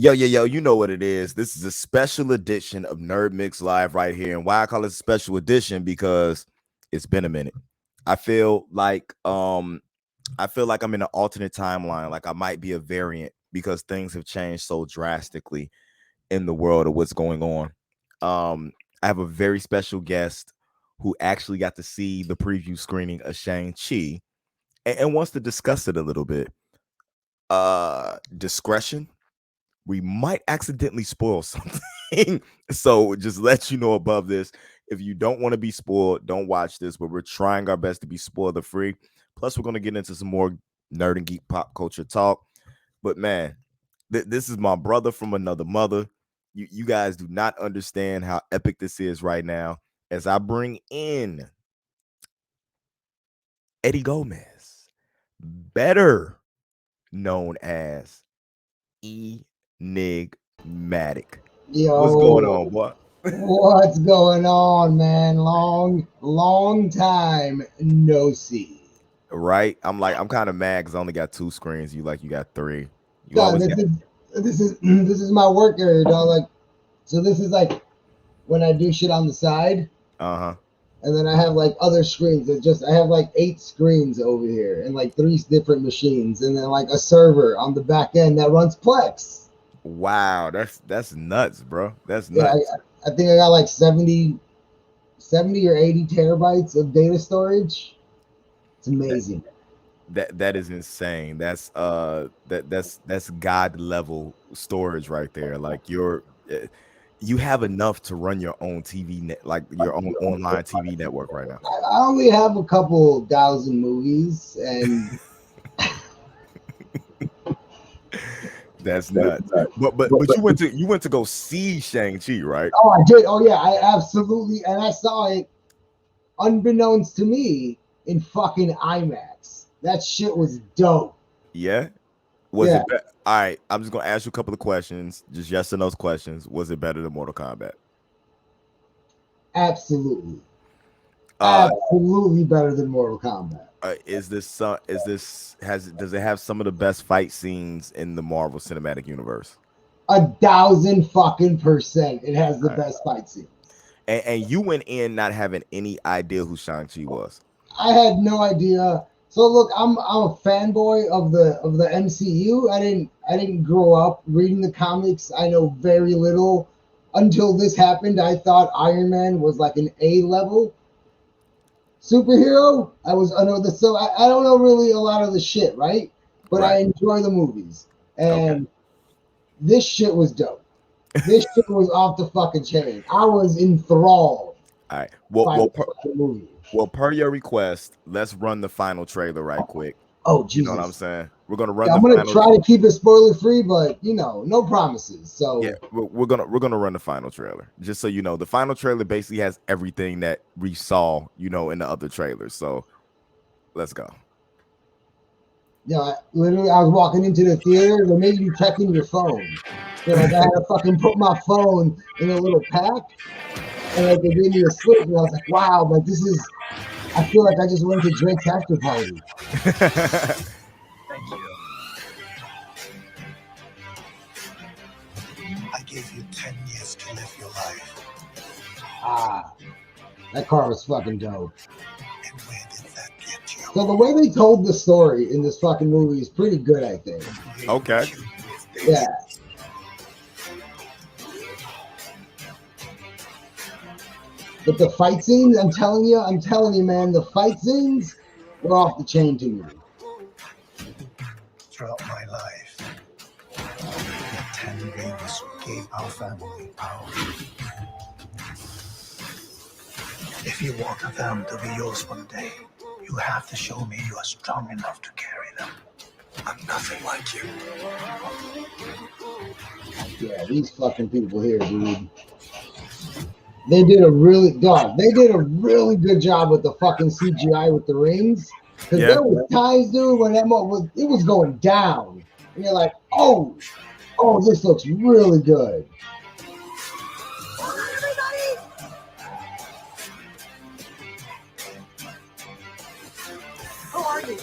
Yo, you know what it is. This is a special edition of Nerd Mix Live right here. And why I call it a special edition, because it's been a minute. I feel like I'm in an alternate timeline, like I might be a variant because things have changed so drastically in the world of what's going on. I have a very special guest who actually got to see the preview screening of Shang-Chi and wants to discuss it a little bit. Discretion, we might accidentally spoil something. So just let you know above this. If you don't want to be spoiled, don't watch this, but we're trying our best to be spoiler free. Plus, we're going to get into some more nerd and geek pop culture talk. But man, this is my brother from another mother. You guys do not understand how epic this is right now as I bring in Eddie Gomez, better known as Enigmatic. What's going Yo, on, boy? what's going on, man? Long time no see. Right? I'm kind of mad because I only got two screens. You got three. You Dog, always got this is this is my work area, dog. Like, so this is like when I do shit on the side, uh-huh. and then I have like other screens. I have like 8 screens over here, and like 3 different machines, and then like a server on the back end that runs Plex. Wow, that's nuts, bro. That's Yeah, nuts. I think I got like 70 or 80 terabytes of data storage. It's That amazing. that is insane. That's god level storage right there. Like you have enough to run your own TV net, like your own online TV network right now. I only have a couple thousand movies, and That's nuts. But you went to go see Shang-Chi, right? oh, I did. Oh, yeah, I absolutely, and I saw it unbeknownst to me in fucking IMAX. That shit was dope. Yeah. Was Yeah, it better? All right, I'm just gonna ask you a couple of questions, just yes or no questions. Was it better than Mortal Kombat? absolutely, Uh, absolutely better than Mortal Kombat. does it have some of the best fight scenes in the Marvel Cinematic Universe? 1,000 fucking %. It has the All right. best fight scene. And you went in not having any idea who Shang-Chi was. I had no idea. So look, I'm a fanboy of the MCU. I didn't grow up reading the comics. I know very little. Until this happened, I thought Iron Man was like an A level superhero. I know the so I don't know really a lot of the shit, right? But I Right. enjoy the movies. Okay. And this shit was dope. This shit was off the fucking chain. I was enthralled All right. Well, by well, the per, fucking movie. well, per your request, let's run the final trailer right quick. Oh You know what I'm Jesus. saying? We're gonna run Yeah, the I'm gonna final. try to keep it spoiler free, but no promises. Yeah, So we're gonna run the final trailer. Just so you know, the final trailer basically has everything that we saw, in the other trailers. So let's go. literally, I was walking into the theater. They made you check in your phone. So like, I had to fucking put my phone in a little pack, and like they gave me a slip, and I was like, wow, like this is. I feel like I just went to Drake's after party. Thank you. I gave you 10 years to live your life. Ah, that car was fucking dope. And where did that get you? So the way they told the story in this fucking movie is pretty good, I think. Okay. Yeah. But the fight scenes, I'm telling you, man, the fight scenes were off the chain to me. Throughout my life, the 10 rings gave our family power. If you want them to be yours one day, you have to show me you are strong enough to carry them. I'm nothing like you. Yeah, these fucking people here, dude. They did a really good job with the fucking CGI with the rings. Because Yeah. there was times, dude, when it was going down. And you're like, oh, this looks really good. Who are you?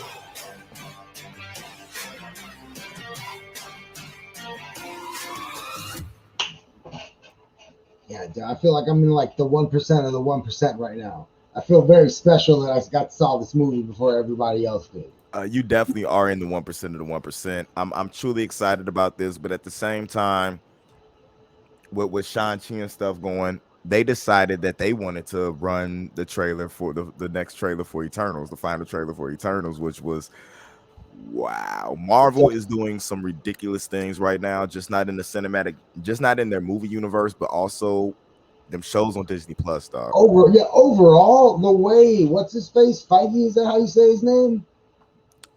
I feel like I'm in like the 1% of the 1% right now. I feel very special that I got to saw this movie before everybody else did. You definitely are in the 1% of the 1%. I'm truly excited about this, but at the same time, with Shang-Chi and stuff going, they decided that they wanted to run the trailer for the next trailer for Eternals, the final trailer for Eternals, which was wow. Marvel is doing some ridiculous things right now, just not in the cinematic, just not in their movie universe, but also them shows on Disney Plus, dog. Overall, the way what's his face Feige, is that how you say his name?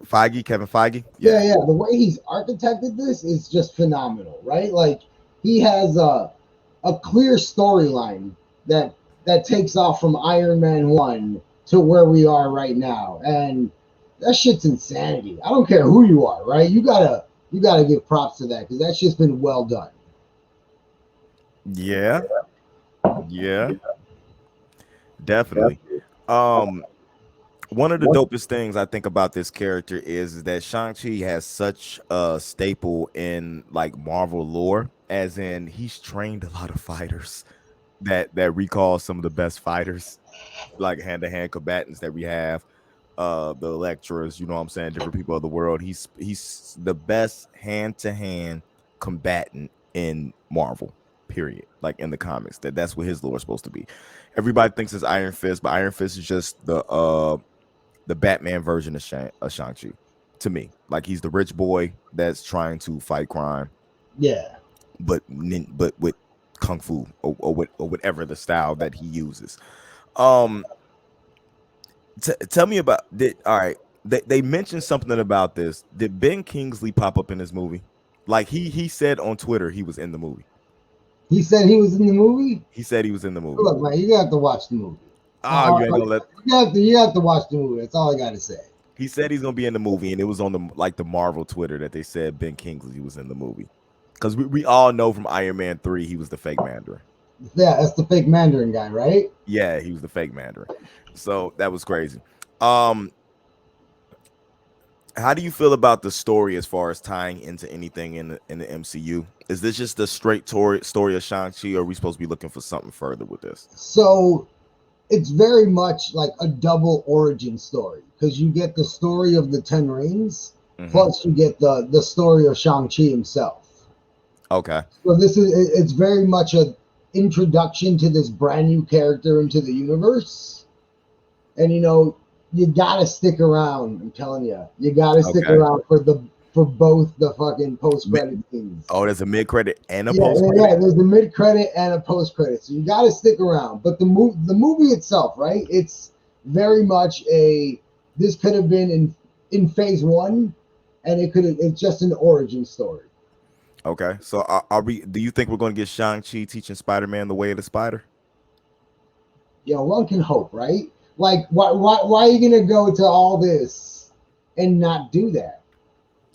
Feige, Kevin Feige, Yeah, yeah. yeah. The way he's architected this is just phenomenal, right? Like he has a clear storyline that takes off from Iron Man 1 to where we are right now. And that shit's insanity. I don't care who you are, right? You gotta give props to that because that shit's been well done. Yeah, yeah, definitely. Um, One of the dopest things I think about this character is that Shang-Chi has such a staple in like Marvel lore, as in he's trained a lot of fighters that recall some of the best fighters, like hand-to-hand combatants that we have. The Electras, you know what I'm saying, different people of the world. He's the best hand-to-hand combatant in Marvel, period. Like in the comics. That's what his lore is supposed to be. Everybody thinks it's Iron Fist, but Iron Fist is just the Batman version of Shang-Chi to me. Like he's the rich boy that's trying to fight crime, Yeah. but with kung fu or whatever the style that he uses. Um, tell me about did all right. They mentioned something about this. Did Ben Kingsley pop up in this movie? Like he said on Twitter he was in the movie. He said he was in the movie. He said he was in the movie. Look, man, you have to watch the movie. Oh, you ain't gonna let. You have to watch the movie. That's all I got to say. He said he's gonna be in the movie, and it was on the Marvel Twitter that they said Ben Kingsley was in the movie. Because we all know from Iron Man 3 he was the fake Mandarin. Yeah, that's the fake Mandarin guy, right? Yeah, he was the fake Mandarin. So that was crazy. Um, how do you feel about the story as far as tying into anything in the MCU? Is this just the straight story of Shang-Chi, or are we supposed to be looking for something further with this? So it's very much like a double origin story because you get the story of the Ten Rings, plus you get the story of Shang-Chi himself. Okay. So it's very much a introduction to this brand new character into the universe. And you gotta stick around. I'm telling you, you gotta stick around for both the fucking post credit scenes. Oh, there's a mid credit and a post credit. Yeah, there's a mid credit and a post credit, so you gotta stick around. But the movie itself, right? It's very much this could have been in phase 1, and it's just an origin story. Okay, so are we? Do you think we're going to get Shang-Chi teaching Spider-Man the way of the spider? One can hope, right? Like, why are you gonna go to all this and not do that?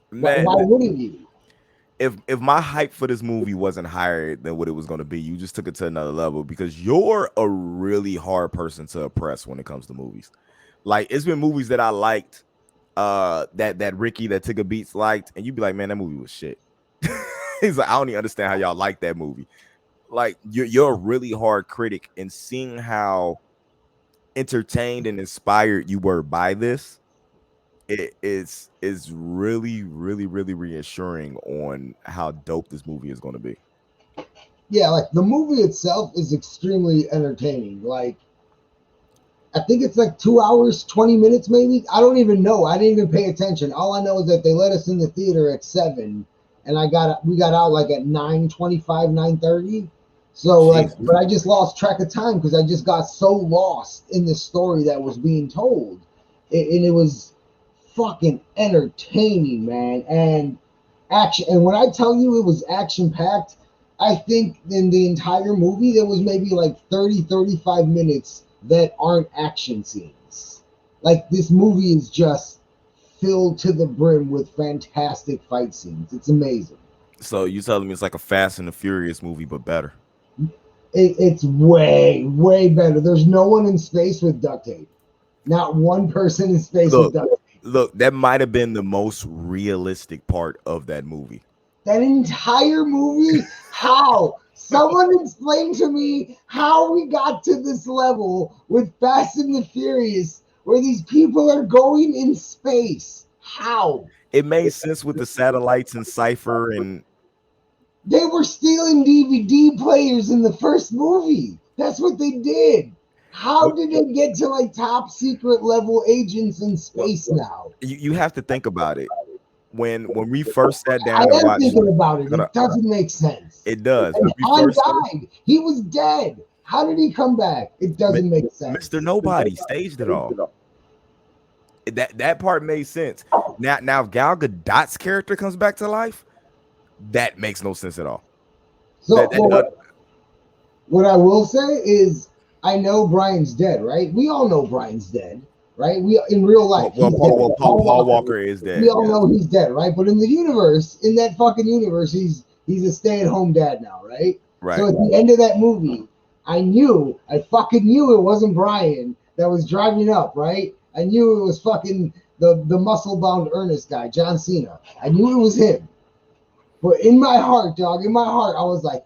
Man, Why wouldn't you? if my hype for this movie wasn't higher than what it was going to be, you just took it to another level because you're a really hard person to impress when it comes to movies. Like it's been movies that I liked, that Ricky that Tigger Beats liked, and you'd be like, man, that movie was shit. He's like, I don't even understand how y'all like that movie. Like you're a really hard critic, and seeing how entertained and inspired you were by this, it is really, really, really reassuring on how dope this movie is going to be. Yeah, like the movie itself is extremely entertaining. Like I think it's like 2 hours, 20 minutes, maybe. I don't even know. I didn't even pay attention. All I know is that they let us in the theater at 7, and we got out like at 9:25, 9:30. So but I just lost track of time because I just got so lost in the story that was being told, and it was fucking entertaining, man, and action. And when I tell you it was action packed, I think in the entire movie there was maybe like 30, 35 minutes that aren't action scenes. Like this movie is just filled to the brim with fantastic fight scenes. It's amazing. So you telling me it's like a Fast and the Furious movie, but better? It's way, way better. There's no one in space with duct tape. Not one person in space with duct tape. Look, that might have been the most realistic part of that movie. That entire movie? How? Someone explain to me how we got to this level with Fast and the Furious where these people are going in space. How? It made sense with the satellites and Cypher and They were stealing DVD players in the first movie. That's what they did. How what, did they get to like top secret level agents in what space now? you have to think about it. When we first sat I down and am watched, thinking about it. hold It up, doesn't make sense. it does. And When we Han first died. He was dead. How did he come back? It Mi- doesn't make Mr. sense. Nobody staged it all. That part made sense. Now if Gal Gadot's character comes back to life, that makes no sense at all. So, That does, what I will say is, I know Brian's dead, right? We all know Brian's dead, right? We in real life, he's dead. Paul Walker is We dead. all Yes, know he's dead, right? But in the universe, in that fucking universe, he's a stay-at-home dad now, right? right. So at the end of that movie, I fucking knew it wasn't Brian that was driving up, right? I knew it was fucking the muscle-bound Ernest guy, John Cena. I knew it was him. But in my heart, dog, in my heart, I was like,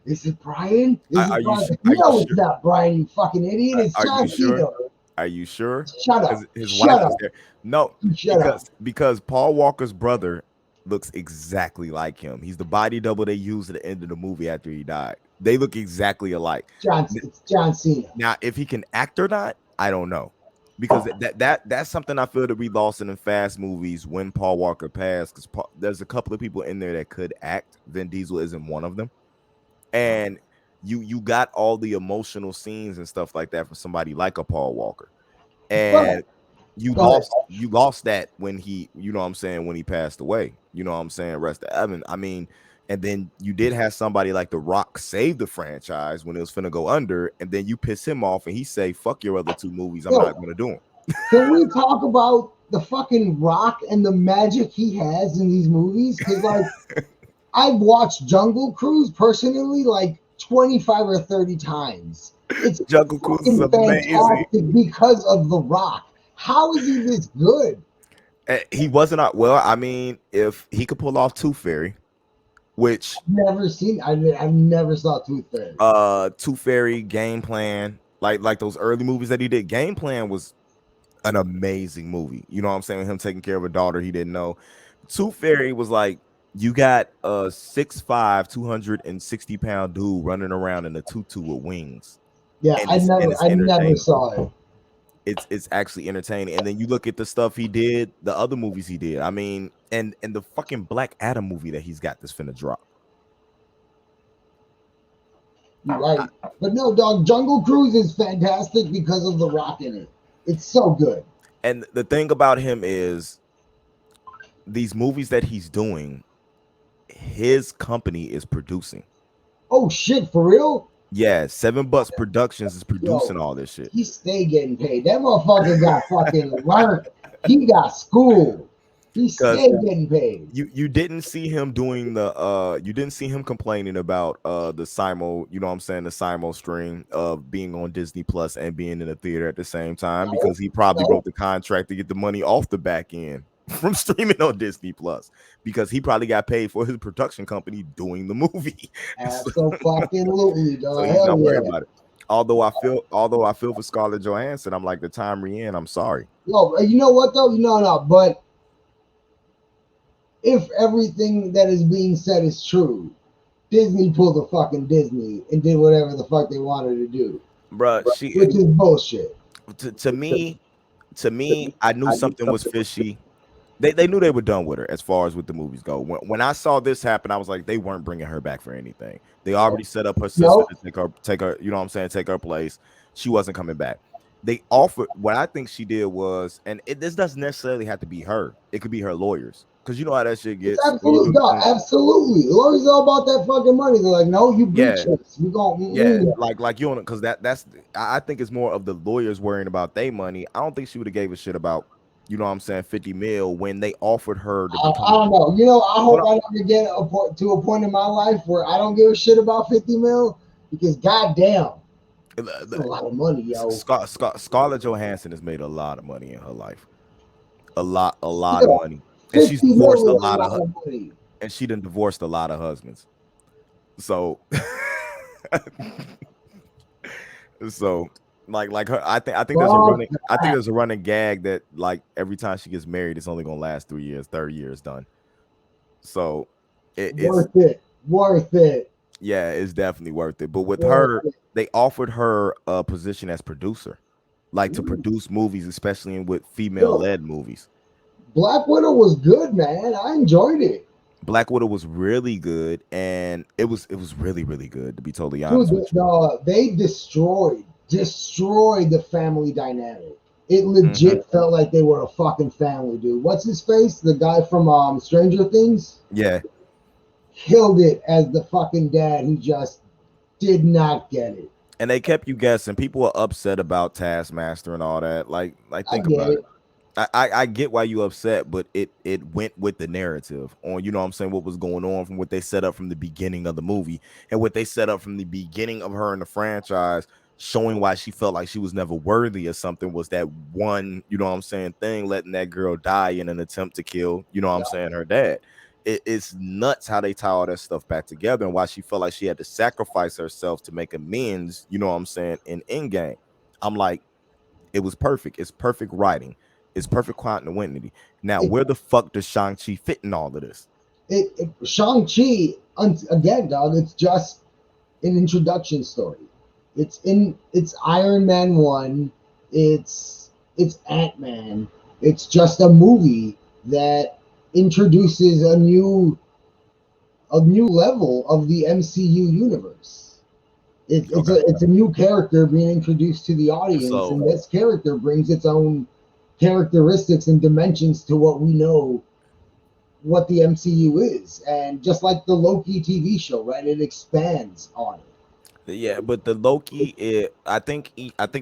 is it Brian? Is Are it you Brian? are you No, it's sure? not Brian, you fucking idiot. It's Are you John sure? Cena. Are you sure? Shut Because up. his Shut wife is up. there. No, Shut up. because Paul Walker's brother looks exactly like him. He's the body double they used at the end of the movie after he died. They look exactly alike. It's John Cena. Now, if he can act or not, I don't know. Because that's something I feel that we lost in the Fast movies when Paul Walker passed. Because there's a couple of people in there that could act. Vin Diesel isn't one of them. And you got all the emotional scenes and stuff like that from somebody like a Paul Walker. And Go ahead. you lost that when he, you know what I'm saying, when he passed away. You know what I'm saying? Rest of heaven. I mean, and then you did have somebody like The Rock save the franchise when it was finna go under, and then you piss him off and he say, fuck your other two movies, I'm Yo, not gonna do them. can we talk about the fucking Rock and the magic he has in these movies? Because like I've watched Jungle Cruise personally like 25 or 30 times. It's Jungle Cruise is fucking amazing. fantastic because of The Rock. How is he this good? He wasn't well, I mean, if he could pull off Tooth Fairy, which I've never saw Tooth Fairy. Tooth Fairy, Game Plan, like those early movies that he did. Game Plan was an amazing movie. You know what I'm saying? Him taking care of a daughter he didn't know. Tooth Fairy was like, you got a 6'5", 260-pound dude running around in a tutu with wings. Yeah, And I it's never entertaining. saw it. It's actually entertaining. And then you look at the stuff he did, the other movies he did. I mean, and the fucking Black Adam movie that he's got that's finna drop. You're right. But no, dog, Jungle Cruise is fantastic because of The Rock in it. It's so good. And the thing about him is these movies that he's doing, his company is producing. Oh shit, for real? Yeah, Seven Bucks Productions is producing Yo, all this shit. he stay getting paid. That motherfucker got fucking work. He got school. He stay getting paid. You didn't see him doing the you didn't see him complaining about the Simo, you know what I'm saying, the Simo stream of being on Disney Plus and being in the theater at the same time, because he probably wrote the contract to get the money off the back end from streaming on Disney Plus, because he probably got paid for his production company doing the movie. Absolutely, dog. So he's not worried about it. Although I feel for Scarlett Johansson, I'm like, the time we're in, I'm sorry. Yo, you know what though? No, but if everything that is being said is true, Disney pulled a fucking Disney and did whatever the fuck they wanted to do. Bruh, Which is bullshit. To me, I knew something was fishy. They knew they were done with her as far as with the movies go. When I saw this happen, I was like, they weren't bringing her back for anything. They already set up her sister to take her, you know what I'm saying, take her place. She wasn't coming back. They offered, what I think she did was, and this doesn't necessarily have to be her. It could be her lawyers. Because you know how that shit gets. Absolutely, absolutely. Lawyers all about that fucking money. They're like, no, you breach this. You going like you don't, because that's I think it's more of the lawyers worrying about their money. I don't think she would have gave a shit about, you know what I'm saying, 50 mil when they offered her to become. I don't know. You know, I hope I never get to a point in my life where I don't give a shit about 50 mil, because goddamn, that's a lot of money, yo. Scarlett Johansson has made a lot of money in her life. A lot of money. And she's divorced a lot of money. And she done divorced a lot of husbands. So So like her, I think there's a Fuck running I think there's a running gag that like every time she gets married, it's only gonna last 3 years. Third year is done. So it's worth it. Worth it. yeah, it's definitely worth it. But with Worth her, it. they offered her a position as producer, like to Ooh. produce movies, especially in with female Yo, led movies. Black Widow was good, man. I enjoyed it. Black Widow was really good, and it was really really good to be totally Dude, honest with you. they destroyed the family dynamic. It Hmm. legit felt like they were a fucking family, dude. What's his face? The guy from Stranger Things Yeah, killed it as the fucking dad who just did not get it. and they kept you guessing. People were upset about Taskmaster and all that. Like I think get about it. it. I get why you upset, but it went with the narrative on, you know what I'm saying, what was going on from what they set up from the beginning of the movie and what they set up from the beginning of her in the franchise, showing why she felt like she was never worthy of something was that one, you know what I'm saying, thing, letting that girl die in an attempt to kill, you know what I'm Yeah. saying, her dad. It's nuts how they tie all that stuff back together and why she felt like she had to sacrifice herself to make amends, you know what I'm saying, in Endgame. I'm like, it was perfect. It's perfect writing. It's perfect continuity. Now, It, where the fuck does Shang-Chi fit in all of this? Shang-Chi, again, dog, it's just an introduction story. It's Iron Man 1, it's Ant-Man. It's just a movie that introduces a new level of the MCU universe. Okay. It's a new character being introduced to the audience, So and this character brings its own characteristics and dimensions to what we know what the MCU is. And just like the Loki TV show, right? It expands on it. yeah, but the Loki, I think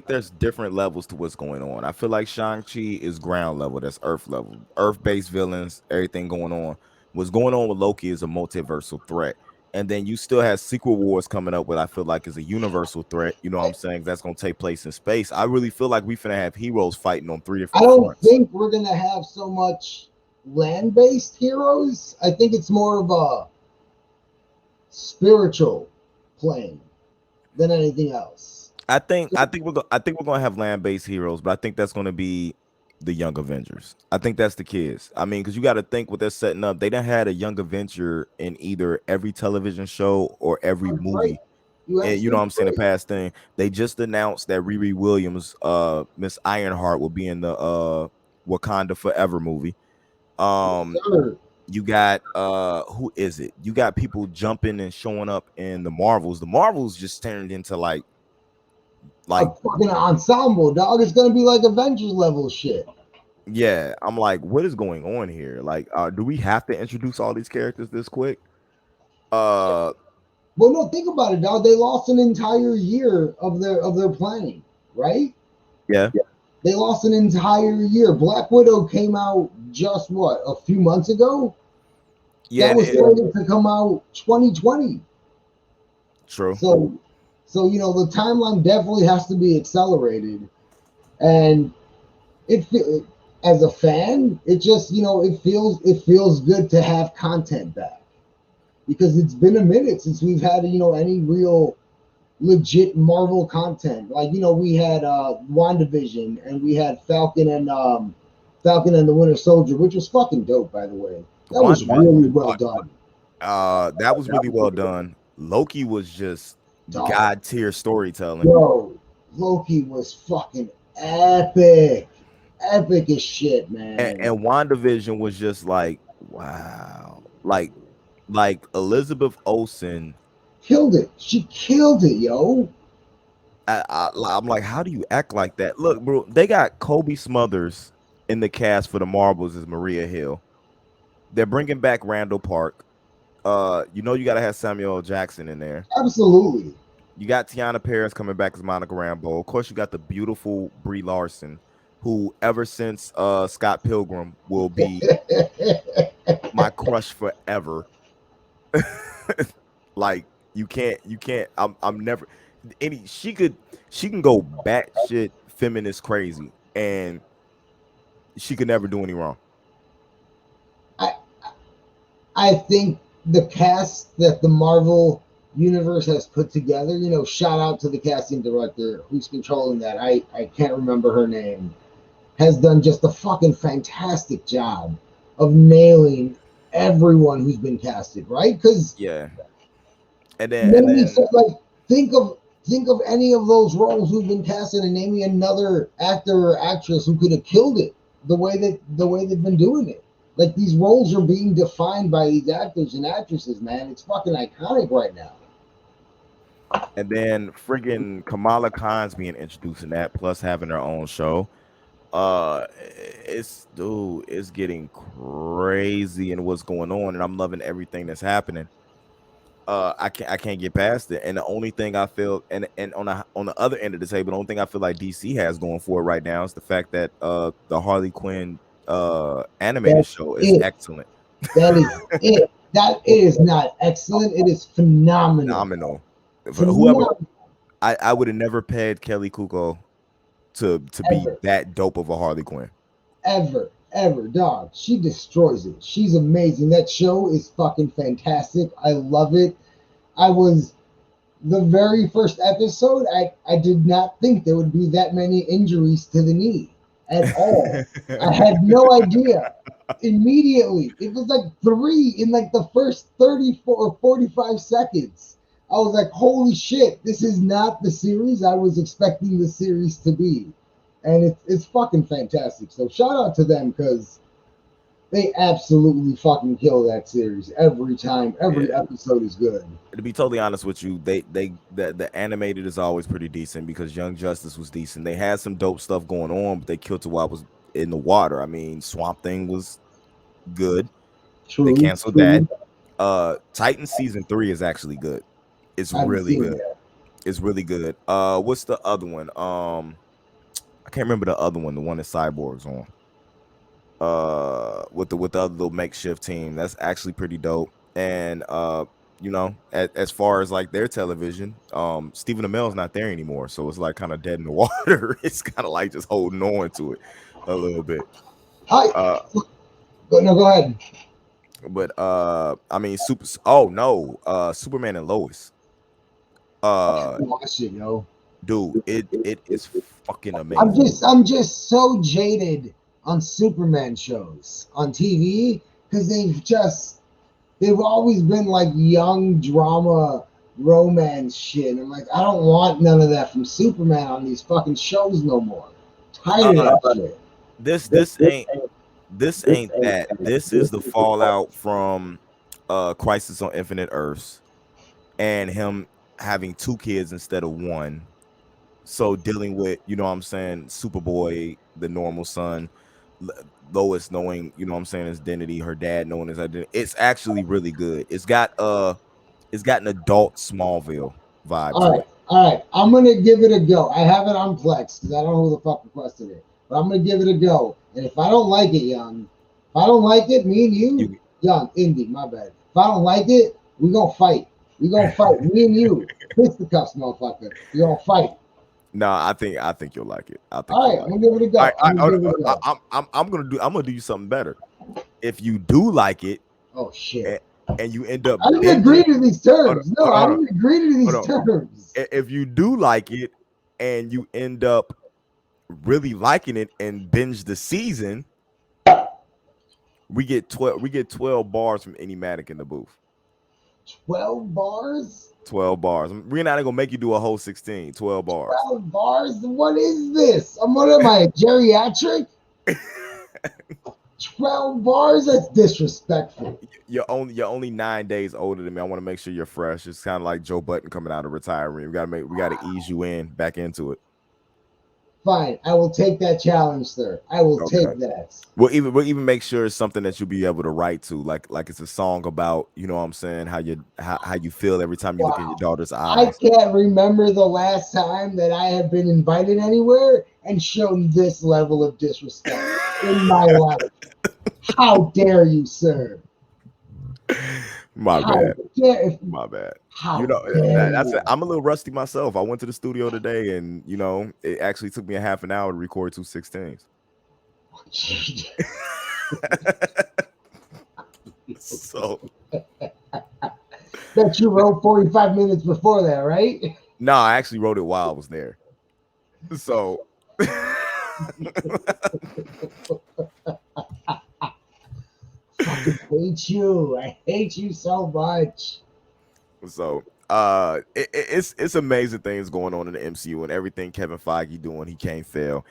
there's different levels to what's going on. I feel like Shang-Chi is ground level, that's earth level, earth-based villains, everything going on. What's going on with Loki is a multiversal threat. And then you still have Secret Wars coming up, what I feel like is a universal threat. You know what I'm saying? That's gonna take place in space. I really feel like we finna have heroes fighting on three I different don't fronts. think we're gonna have so much land-based heroes. I think it's more of a spiritual plane than anything else. I think we're gonna have land based heroes, but I think that's gonna be the Young Avengers. I think that's the kids. I mean, because you got to think what they're setting up. They done had a Young Avenger in either every television show or every That's right. movie. You And you know what absolutely I'm saying? The right. past thing they just announced that Riri Williams, Miss Ironheart, will be in the Wakanda Forever movie. Yes, Um, sir. you got who is it? You got people jumping and showing up in the Marvels. The Marvels just turned into A like fucking ensemble, dog. It's gonna be like Avengers level shit. yeah, I'm like, what is going on here? Like, do we have to introduce all these characters this quick? Uh, Well, no, think about it, dog. They lost an entire year of their planning, right? yeah, They lost an entire year. Black Widow came out just what, a few months ago? yeah, That was slated to come out 2020. true. So the timeline definitely has to be accelerated. And it as a fan, it just it feels good to have content back because it's been a minute since we've had any real legit Marvel content. Like we had WandaVision and we had Falcon and the Winter Soldier, which was fucking dope, by the way. That was WandaVision, really well done. that was really well done. Loki was just Dog. god tier storytelling, Yo, Loki was fucking epic. Epic as shit, man. and WandaVision was just like, wow, like Elizabeth Olsen. Killed it. She killed it, yo. I'm like, how do you act like that? Look, bro, they got Kobe Smothers in the cast for the Marvels as Maria Hill. They're bringing back Randall Park. You got to have Samuel L. Jackson in there. Absolutely. You got Tiana Paris coming back as Monica Rambeau. Of course, you got the beautiful Brie Larson, who ever since Scott Pilgrim will be my crush forever. Like you can't. I'm never any. She can go batshit feminist crazy, and she could never do any wrong. I I think the cast that the Marvel universe has put together. Shout out to the casting director who's controlling that. I can't remember her name. Has done just a fucking fantastic job of nailing everyone who's been casted, right? Because Yeah. And then maybe so, like think of any of those roles who've been casted and name me another actor or actress who could have killed it the way they've been doing it. Like these roles are being defined by these actors and actresses, man. It's fucking iconic right now. and then friggin' Kamala Khan's being introduced in that, plus having her own show. It's dude, it's getting crazy and what's going on, and I'm loving everything that's happening. I can't get past it. And the only thing I feel, and on the other end of the table, the only thing I feel like DC has going for it right now is the fact that the Harley Quinn animated That's show is it. excellent. That is it. That is not excellent. It is phenomenal. Phenomenal. Whoever, Phenomenal. I would have never paid Kelly Kuko to be Ever. that dope of a Harley Quinn. Ever, dog. She destroys it. She's amazing. That show is fucking fantastic. I love it. I was the very first episode. I did not think there would be that many injuries to the knee at all. I had no idea. Immediately, it was like three in like the first 34 or 45 seconds. I was like, holy shit, this is not the series I was expecting the series to be. And it's fucking fantastic. So shout out to them because they absolutely fucking kill that series every time. Every Yeah. episode is good. To be totally honest with you, the animated is always pretty decent because Young Justice was decent. They had some dope stuff going on, but they killed it while it was in the water. I mean, Swamp Thing was good. They True, canceled that. true. Titan season 3 is actually good. It's I haven't really seen good. that. It's really good. What's the other one? I can't remember the other one, the one that Cyborg's on. With the other little makeshift team. That's actually pretty dope. And as far as like their television, Stephen Amell's not there anymore, so it's like kind of dead in the water. It's kind of like just holding on to it a little bit. Hi. Uh, No, go ahead. but I mean, oh no, Superman and Lois. Uh, Watch it, yo. dude, it is fucking I'm amazing. just I'm just so jaded on Superman shows on TV because they've always been like young drama romance shit. And I'm like, I don't want none of that from Superman on these fucking shows no more. Tired Uh, of that shit. this ain't that. This is the fallout from Crisis on Infinite Earths and him having two kids instead of one. So dealing with, you know what I'm saying, Superboy, the normal son, Lois knowing, you know what I'm saying, his identity, her dad knowing his identity. It's actually really good. It's got an adult Smallville vibe All to right, it. all right. I'm gonna give it a go. I have it on Plex because I don't know who the fuck requested it, but I'm gonna give it a go. And if I don't like it, Young, if I don't like it, me and you, You Young, Indy, my bad. If I don't like it, we gonna fight. We gonna fight. Me and you, fisticuffs, motherfucker. We gonna fight. No, I think you'll like it. I think All you'll right, I'm like gonna it. give it a I go. I'm I gonna give it a I, go. I I'm gonna do you something better. If you do like it, Oh shit! and, and you end up I didn't agree binging, to these hold on, terms. No, hold on, I hold on, didn't agree to hold these on. terms. If you do like it and you end up really liking it and binge the season, we get 12 bars from Enigmatic in the booth. 12 bars. 12 bars. We're not gonna make you do a whole 16. 12 bars. 12 bars. What is this? What am I, a geriatric? 12 bars? That's disrespectful. You're only 9 days older than me. I want to make sure you're fresh. It's kind of like Joe Button coming out of retirement. We gotta ease you in back into it. Fine. I will take that challenge, sir. I will Okay. take that. We'll even make sure it's something that you'll be able to write to, like it's a song about, you know what I'm saying, how you feel every time you look in your Wow. daughter's I eyes. can't remember the last time that I have been invited anywhere and shown this level of disrespect in my life. How dare you, sir? My How bad. dare My bad. You how know, dare that's it. you? I'm a little rusty myself. I went to the studio today, and it actually took me a half an hour to record 216s. So that you wrote 45 minutes before that, right? No, I actually wrote it while I was there. So Fucking hate you. I hate you so much. so it's amazing things going on in the MCU and everything Kevin Feige doing, he can't fail.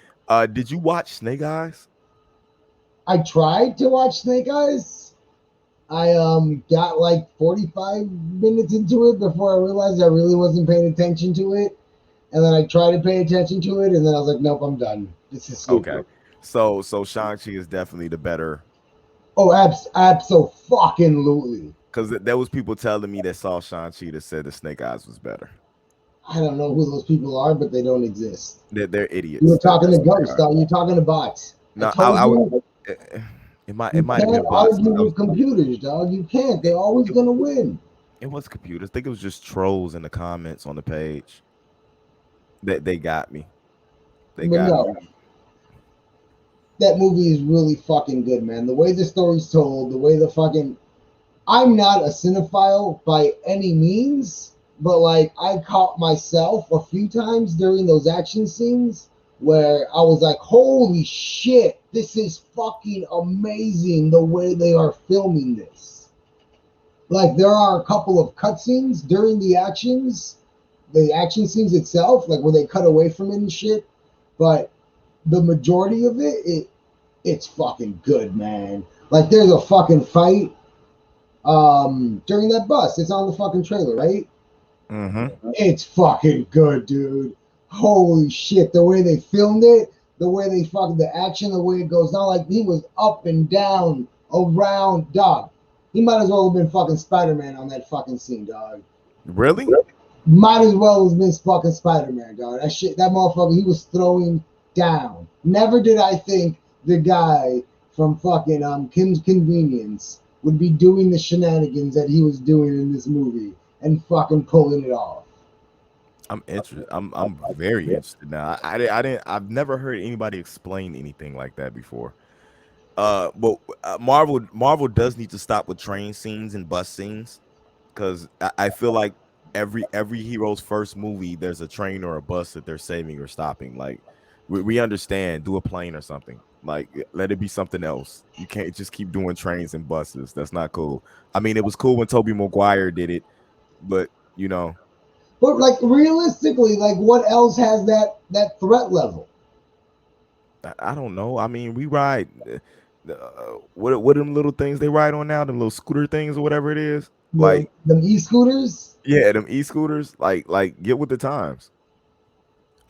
Did you watch Snake Eyes? I tried to watch Snake Eyes. I got like 45 minutes into it before I realized I really wasn't paying attention to it. And then I tried to pay attention to it, and then I was like, nope, I'm done. This is Okay. stupid. So Shang-Chi is definitely the better, Oh, absolutely. because there was people telling me that saw Shang-Chi that said the Snake Eyes was better. I don't know who those people are, but they don't exist. They're You were idiots. talking to That's what they ghosts, are. dog. You're talking to bots. I No, told I would. you eh, it you might have can't been bots. argue with computers, dog. You can't. They're always It, gonna win. it was computers. I think it was just trolls in the comments on the page that they got me. They But got me. no, that movie is really fucking good, man. The way the story's told, the way the fucking I'm not a cinephile by any means, but like I caught myself a few times during those action scenes where I was like, holy shit, this is fucking amazing the way they are filming this. Like there are a couple of cutscenes during the action scenes itself, like where they cut away from it and shit. But the majority of it's fucking good, man. Like there's a fucking fight during that bus. It's on the fucking trailer, right? Mm-hmm. It's fucking good, dude. Holy shit, the way they filmed it, the way they fucking the action, the way it goes down, like he was up and down around, dog. He might as well have been fucking Spider-Man on that fucking scene, dog. Really? Might as well have been fucking Spider-Man, dog. That shit, that motherfucker, he was throwing down. Never did I think the guy from fucking Kim's Convenience would be doing the shenanigans that he was doing in this movie and fucking pulling it off. I'm interested. I'm very interested now. I didn't. I've never heard anybody explain anything like that before. But Marvel does need to stop with train scenes and bus scenes, because I feel like every hero's first movie, there's a train or a bus that they're saving or stopping. Like we understand, do a plane or something. Like let it be something else. You can't just keep doing trains and buses. That's not cool. I mean, it was cool when Toby Maguire did it, but But like realistically, like what else has that threat level? I don't know. I mean, we ride what are them little things they ride on now, them little scooter things or whatever it is. Like The e-scooters? yeah, them e-scooters. Like get with the times.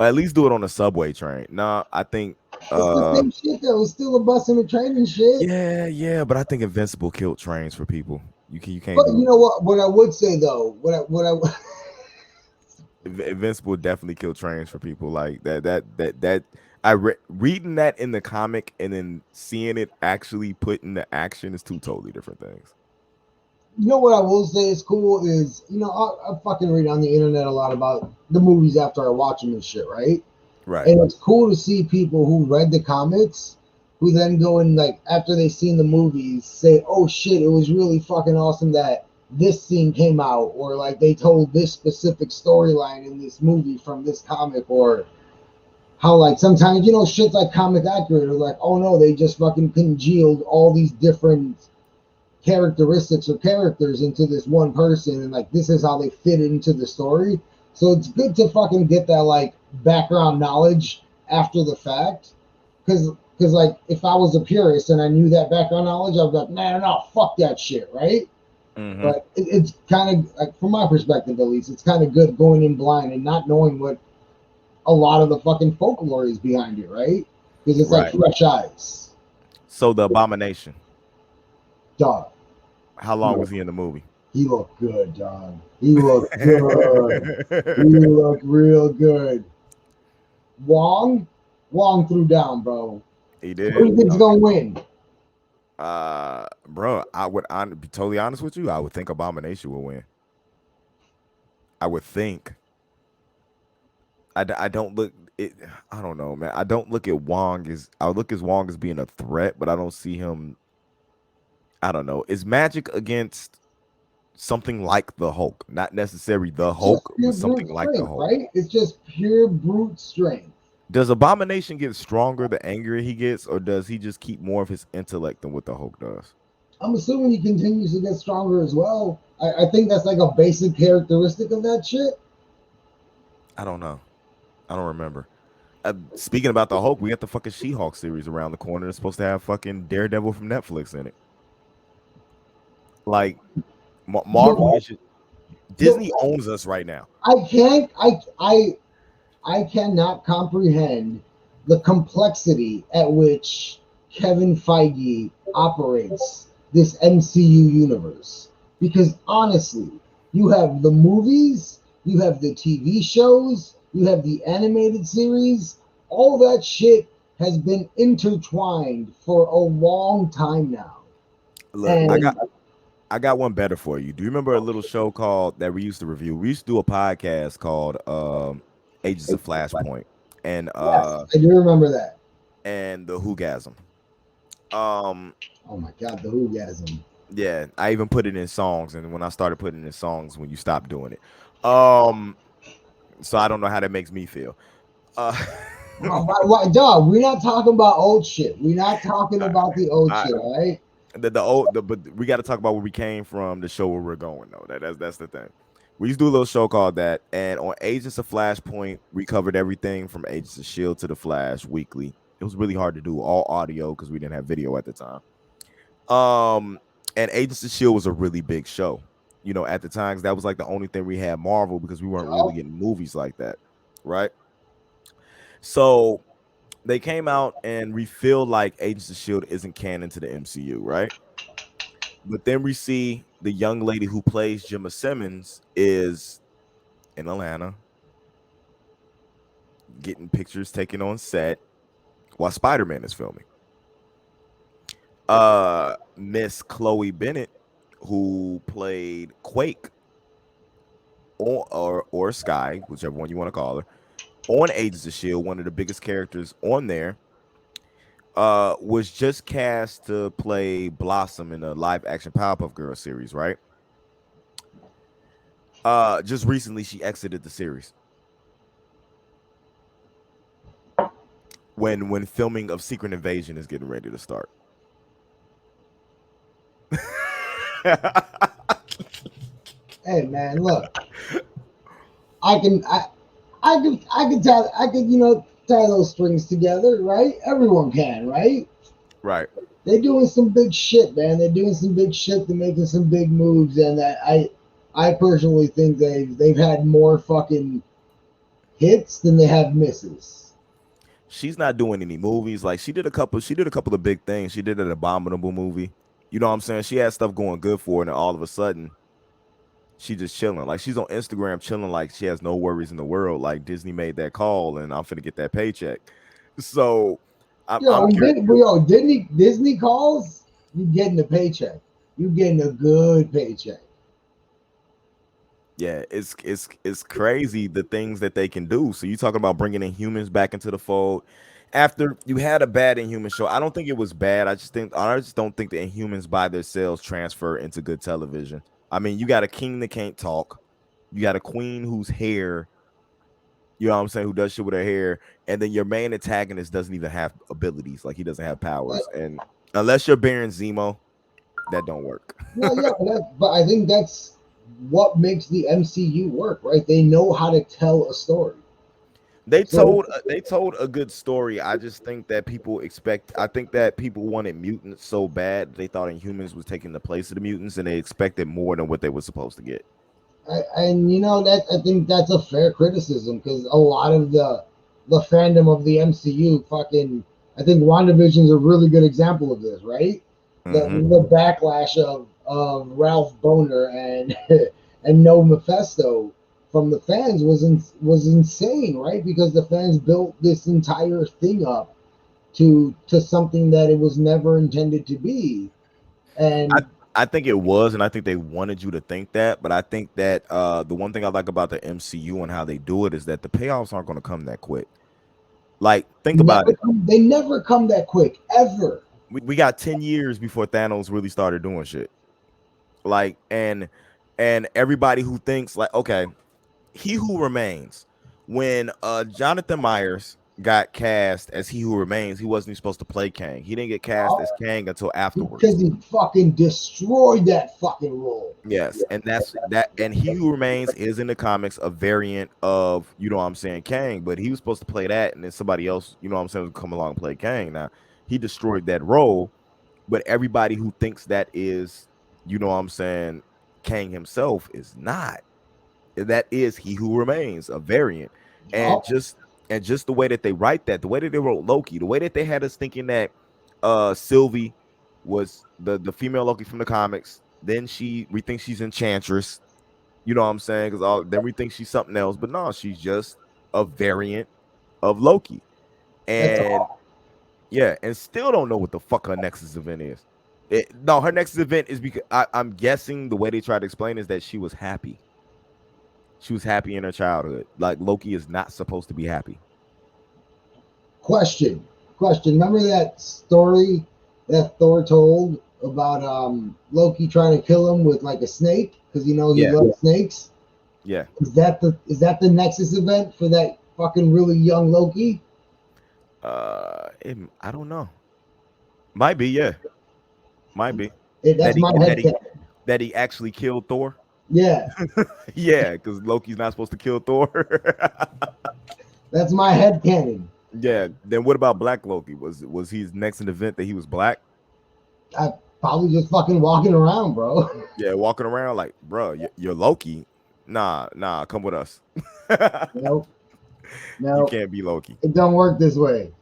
Or at least do it on a subway train. Nah, I think It's the same shit though. It's still a bus and a train and shit. yeah, but I think Invincible killed trains for people. You can't But do you it. know what? What I would say though, what I Invincible definitely killed trains for people. Like that reading that in the comic and then seeing it actually put into action is two totally different things. you know what I will say is cool is I fucking read on the internet a lot about the movies after I watch them and shit, right? Right. And it's cool to see people who read the comics who then go and like after they've seen the movies say, "Oh shit, it was really fucking awesome that this scene came out," or like they told this specific storyline in this movie from this comic, or how like sometimes shit's like comic accurate, or like, oh no, they just fucking congealed all these different characteristics or characters into this one person, and like this is how they fit into the story. So it's good to fucking get that like background knowledge after the fact, because like if I was a purist and I knew that background knowledge, I'd be like, man, no, fuck that shit, right? Mm-hmm. But it's kind of like, from my perspective at least, it's kind of good going in blind and not knowing what a lot of the fucking folklore is behind it, right? Because it's like Right. fresh eyes, So the Abomination, dog. how long was he in the movie? He looked good, dog. He looked good. He looked real good. Wong, Wong threw down, bro. He Who do did. you think's gonna win? Bro, I would be totally honest with you. I would think Abomination will win. I would think. I don't look it. I don't know, man. I don't look at Wong as I look at Wong as being a threat, but I don't see him. I don't know. Is Magic against something like the Hulk, not necessarily the It's just Hulk, but pure something brute like the strength, Hulk. right? It's just pure brute strength. Does Abomination get stronger the angrier he gets, or does he just keep more of his intellect than what the Hulk does? I'm assuming he continues to get stronger as well. I think that's like a basic characteristic of that shit. I don't know. I don't remember. Speaking about the Hulk, we got the fucking She-Hulk series around the corner. It's supposed to have fucking Daredevil from Netflix in it. Like Marvel Look, is just, look, Disney owns us right now. I can't. I cannot comprehend the complexity at which Kevin Feige operates this MCU universe. Because honestly, you have the movies, you have the TV shows, you have the animated series, all that shit has been intertwined for a long time now. Look, I And got I got one better for you. Do you remember a little show called that we used to review? We used to do a podcast called Agents of Flashpoint yes, I do remember that. and the Whogasm. Um Oh my god, the Whogasm. yeah, I even put it in songs, and when I started putting it in songs when you stopped doing it. Um so I don't know how that makes me feel. Uh Dog, we're not talking about old shit. We're not talking I, about the old I shit, all right? the old but we got to talk about where we came from to show where we're going though. That's the thing. We used to do a little show called that, and on Agents of Flashpoint, we covered everything from Agents of Shield to the Flash weekly. It was really hard to do all audio because we didn't have video at the time. And Agents of Shield was a really big show. You know, at the times that was like the only thing we had Marvel because we weren't really Yup. getting movies like that, right? So they came out and we feel like Agents of Shield isn't canon to the MCU, right? But then we see the young lady who plays Gemma Simmons is in Atlanta getting pictures taken on set while Spider-Man is filming. Miss Chloe Bennett, who played Quake or Sky, whichever one you want to call her, on Agents of Shield, one of the biggest characters on there, was just cast to play Blossom in a live action Powerpuff Girls series, right? Just recently she exited the series when filming of Secret Invasion is getting ready to start. Hey man, look, I can I can tie those strings together, right? Everyone can, right? Right. They're doing some big shit, man. They're doing some big shit. They're making some big moves, and I personally think they've had more fucking hits than they have misses. She's not doing any movies. Like she did a couple of big things. She did an Abominable movie. You know what I'm saying? She had stuff going good for her, and then all of a sudden she just chilling. Like she's on Instagram chilling like she has no worries in the world. Like Disney made that call and I'm finna get that paycheck. So I'm curious. Disney calls, you getting a paycheck. You getting a good paycheck. Yeah, it's crazy the things that they can do. So you talking about bringing in humans back into the fold after you had a bad Inhuman show. I don't think it was bad. I just don't think the Inhumans by themselves transfer into good television. I mean, you got a king that can't talk, you got a queen whose hair, you know what I'm saying, who does shit with her hair, and then your main antagonist doesn't even have abilities, like he doesn't have Uh, powers, and unless you're Baron Zemo, that don't work. No, yeah, but I think that's what makes the MCU work, right? They know how to tell a story. So They told a good story. I just think that I think that people wanted mutants so bad they thought Inhumans was taking the place of the mutants and they expected more than what they were supposed to get. and that I think that's a fair criticism because a lot of the fandom of the MCU fucking I think WandaVision is a really good example of this, right? Hmm. The backlash of Ralph Boner and and No Mephisto from the fans was insane, right? Because the fans built this entire thing up to something that it was never intended to be. I And I think it was, and I think they wanted you to think that, but I think that the one thing I like about the MCU and how they do it is that the payoffs aren't going to come that quick. Like, think about it. they never come that quick ever. We got 10 years before Thanos really started doing shit. Like, and And everybody who thinks like, okay, He Who Remains, when Jonathan Myers got cast as He Who Remains, he wasn't even supposed to play Kang. He didn't get cast as Kang until Because afterwards. he fucking destroyed that fucking role. Yes, and that's that. And He Who Remains is in the comics a variant of, you know what I'm saying, Kang, but he was supposed to play that, and then somebody else, you know what I'm saying, would come along and play Kang. Now he destroyed that role, but everybody who thinks that is, you know what I'm saying, Kang himself is not. That is He Who Remains, a variant. And Oh, just the way that they write that, the way that they wrote Loki, the way that they had us thinking that Sylvie was the female Loki from the comics. Then we think she's Enchantress, you know what I'm saying? Because all then we think she's something else, but no, she's just a variant of Loki. that's And all. yeah, and still don't know what the fuck her Nexus event is. No, her Nexus event is because I'm guessing the way they try to explain is that she was happy. She was happy in her childhood. Like Loki is not supposed to be happy. Question. Question. Remember that story that Thor told about Loki trying to kill him with like a snake because he Yeah, loves snakes? yeah. Is that the Nexus event for that fucking really young Loki? I don't know. Might be, yeah. Might be That's my that head he canon. that he actually killed Thor. Yeah, Yeah, because Loki's not supposed to kill Thor. that's my head canon. Yeah. Then what about Black Loki? Was his next an event that he was black? I probably just fucking walking around, bro. Yeah, walking around like, bro, you're Loki. Nah, come with us. Nope, You no, can't be Loki. it don't work this way.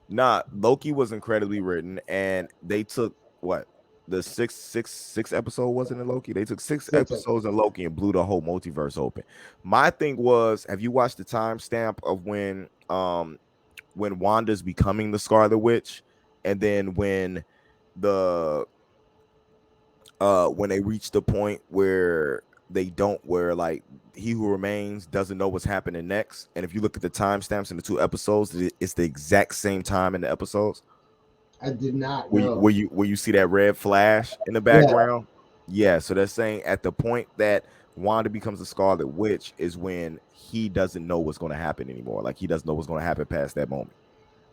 Nah, Loki was incredibly written, and they took what the six episode wasn't in Loki. They took six Six episodes in Loki and blew the whole multiverse open. My thing was, have you watched the timestamp of when Wanda's becoming the Scarlet Witch, and then the when they reach the point where they don't where like He Who Remains doesn't know what's happening next, and if you look at the timestamps in the two episodes, it's the exact same time in the episodes I did not where you, know. where you where you see that red flash in the Yeah. background. Yeah, so they're saying at the point that Wanda becomes the Scarlet Witch is when he doesn't know what's going to happen anymore. Like he doesn't know what's going to happen past that moment.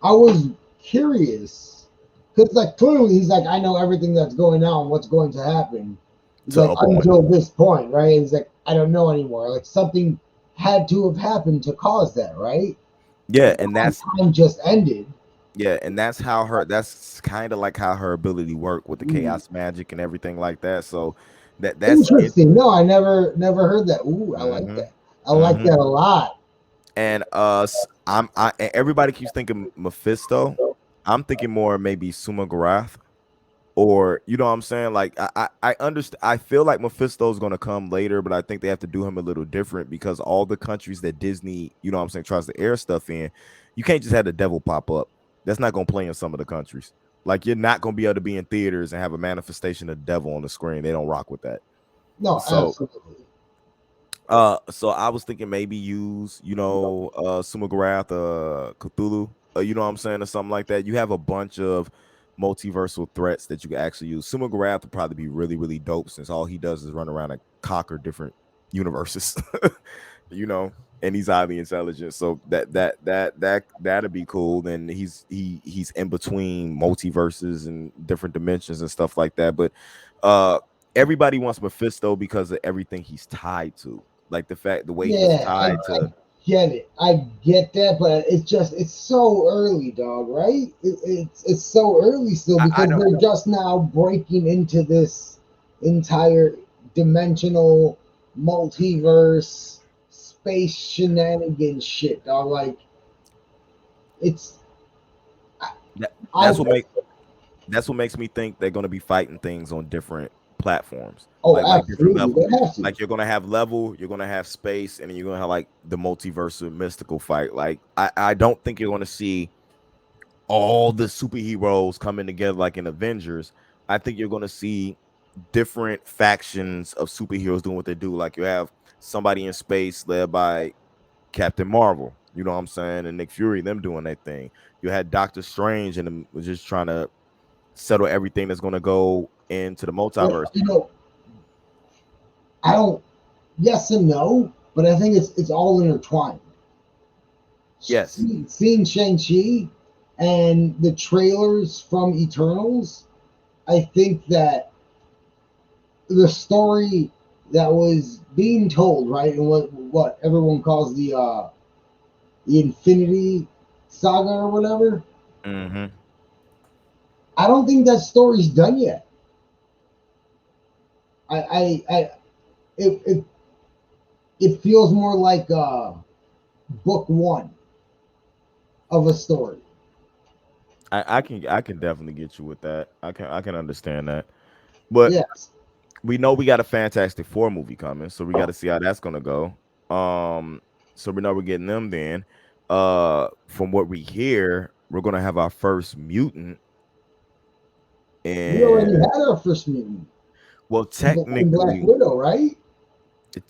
I was curious because, like, clearly he's like, I know everything that's going on, what's going to happen. He's To like, a point. until this point, right? He's like, I don't know anymore. Like, something had to have happened to cause that, right? Yeah, Like, and time just ended. that's how her that's kind of like how her ability worked with the Ooh, chaos magic and everything like that. So that's it. interesting. No, I never heard that. Ooh, I like Hmm. that. I like Hmm. that a lot. And and everybody keeps thinking Mephisto. I'm thinking more maybe Sumagarath. Or you know what I'm saying? Like I understand. I feel like Mephisto's gonna come later, but I think they have to do him a little different because all the countries that Disney, you know what I'm saying, tries to air stuff in, you can't just have the devil pop up. That's not gonna play in some of the countries. Like you're not gonna be able to be in theaters and have a manifestation of the devil on the screen. They don't rock with that. No, So absolutely. so I was thinking maybe use, Sumagarath, Cthulhu, you know what I'm saying, or something like that. You have a bunch of multiversal threats that you can actually use. Sumagarath would probably be really, really dope since all he does is run around and conquer different universes, you know, and he's highly intelligent. So that'd be cool. Then he's in between multiverses and different dimensions and stuff like that. But uh everybody wants Mephisto because of everything he's tied to. Like the way he's Yeah, tied I to. get it. I get that, but it's so early, dog. Right? It's so early still I because know. they're just now breaking into this entire dimensional multiverse space shenanigans shit, dog. Like it's That, I that's what make that's what makes me think they're gonna be fighting things on different platforms, oh like different absolutely levels. they have to. Like you're gonna have level, you're gonna have space, and then you're gonna have like the multiverse mystical fight. Like I don't think you're gonna see all the superheroes coming together like in Avengers. I think you're gonna see different factions of superheroes doing what they do. Like you have somebody in space led by Captain Marvel, you know what I'm saying, and Nick Fury, them doing their thing. You had Doctor Strange and them was just trying to settle everything that's going to go into the But multiverse. I don't. Yes and no, but I think it's all intertwined. Yes. Seeing Shang-Chi and the trailers from Eternals, I think that the story that was being told, right, and what everyone calls the Infinity Saga or whatever, Mm-hmm. I don't think that story's done yet. I it it feels more like book one of a story. I can definitely get you with that. I can understand that. But Yes. we know we got a Fantastic Four movie coming, so we got to see how that's gonna go. Um, so we know we're getting them then. From what we hear, we're gonna have our first mutant, We already and had our first mutant well, in Black technically, Widow, right?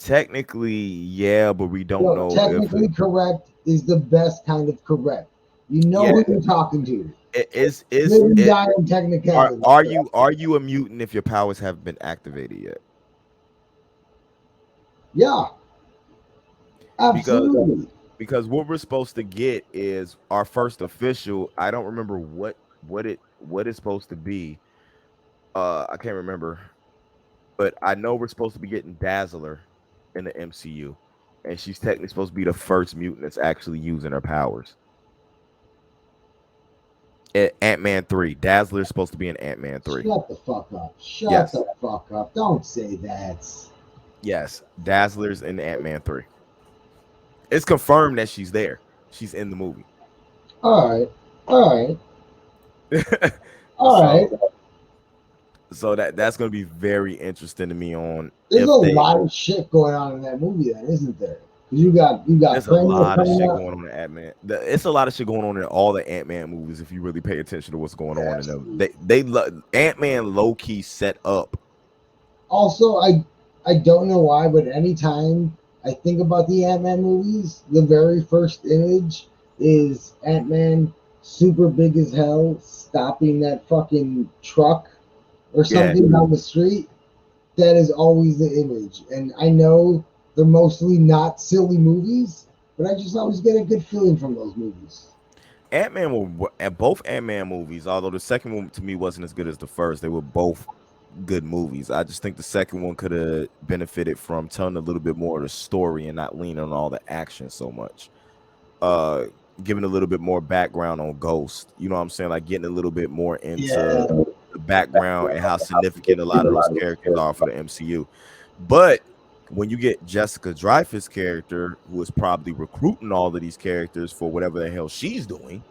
yeah, but we don't Yo, know if technically correct is the best kind of correct. You know yeah, who you're talking to. it is Live and it. die in Are technicality. are you are you a mutant if your powers have been activated yet? Yeah, Because absolutely. because what we're supposed to get is our first official. I don't remember what it's supposed to be. I can't remember, but I know we're supposed to be getting Dazzler in the MCU, and she's technically supposed to be the first mutant that's actually using her powers. Ant-Man 3. Dazzler is supposed to be in Ant-Man 3. Shut the fuck up. Shut Yes. the fuck up. Don't say that. Yes. Dazzler's in Ant-Man 3. It's confirmed that she's there. She's in the movie. All right. All right. All right. so so that's gonna be very interesting to me on There's a if they lot of shit going on in that movie, then, isn't there? Because you got there's a Premier lot of coming shit up. going on in Ant-Man. It's a lot of shit going on in all the Ant-Man movies if you really pay attention to what's going on in them. Absolutely. Ant-Man low key set up. Also, I don't know why, but anytime I think about the Ant Man movies, the very first image is Ant Man super big as hell stopping that fucking truck or Yeah. something down the street. That is always the image. And I know they're mostly not silly movies, but I just always get a good feeling from those movies. Ant-Man were at both Ant-Man movies, although the second one to me wasn't as good as the first. They were both good movies. I just think the second one could have benefited from telling a little bit more of the story and not leaning on all the action so much. Uh Giving a little bit more background on Ghost. You know what I'm saying? Like getting a little bit more into Yeah. the background and how significant a lot of those characters are for the MCU. But when you get Jessica Dreyfuss' character, who is probably recruiting all of these characters for whatever the hell she's doing,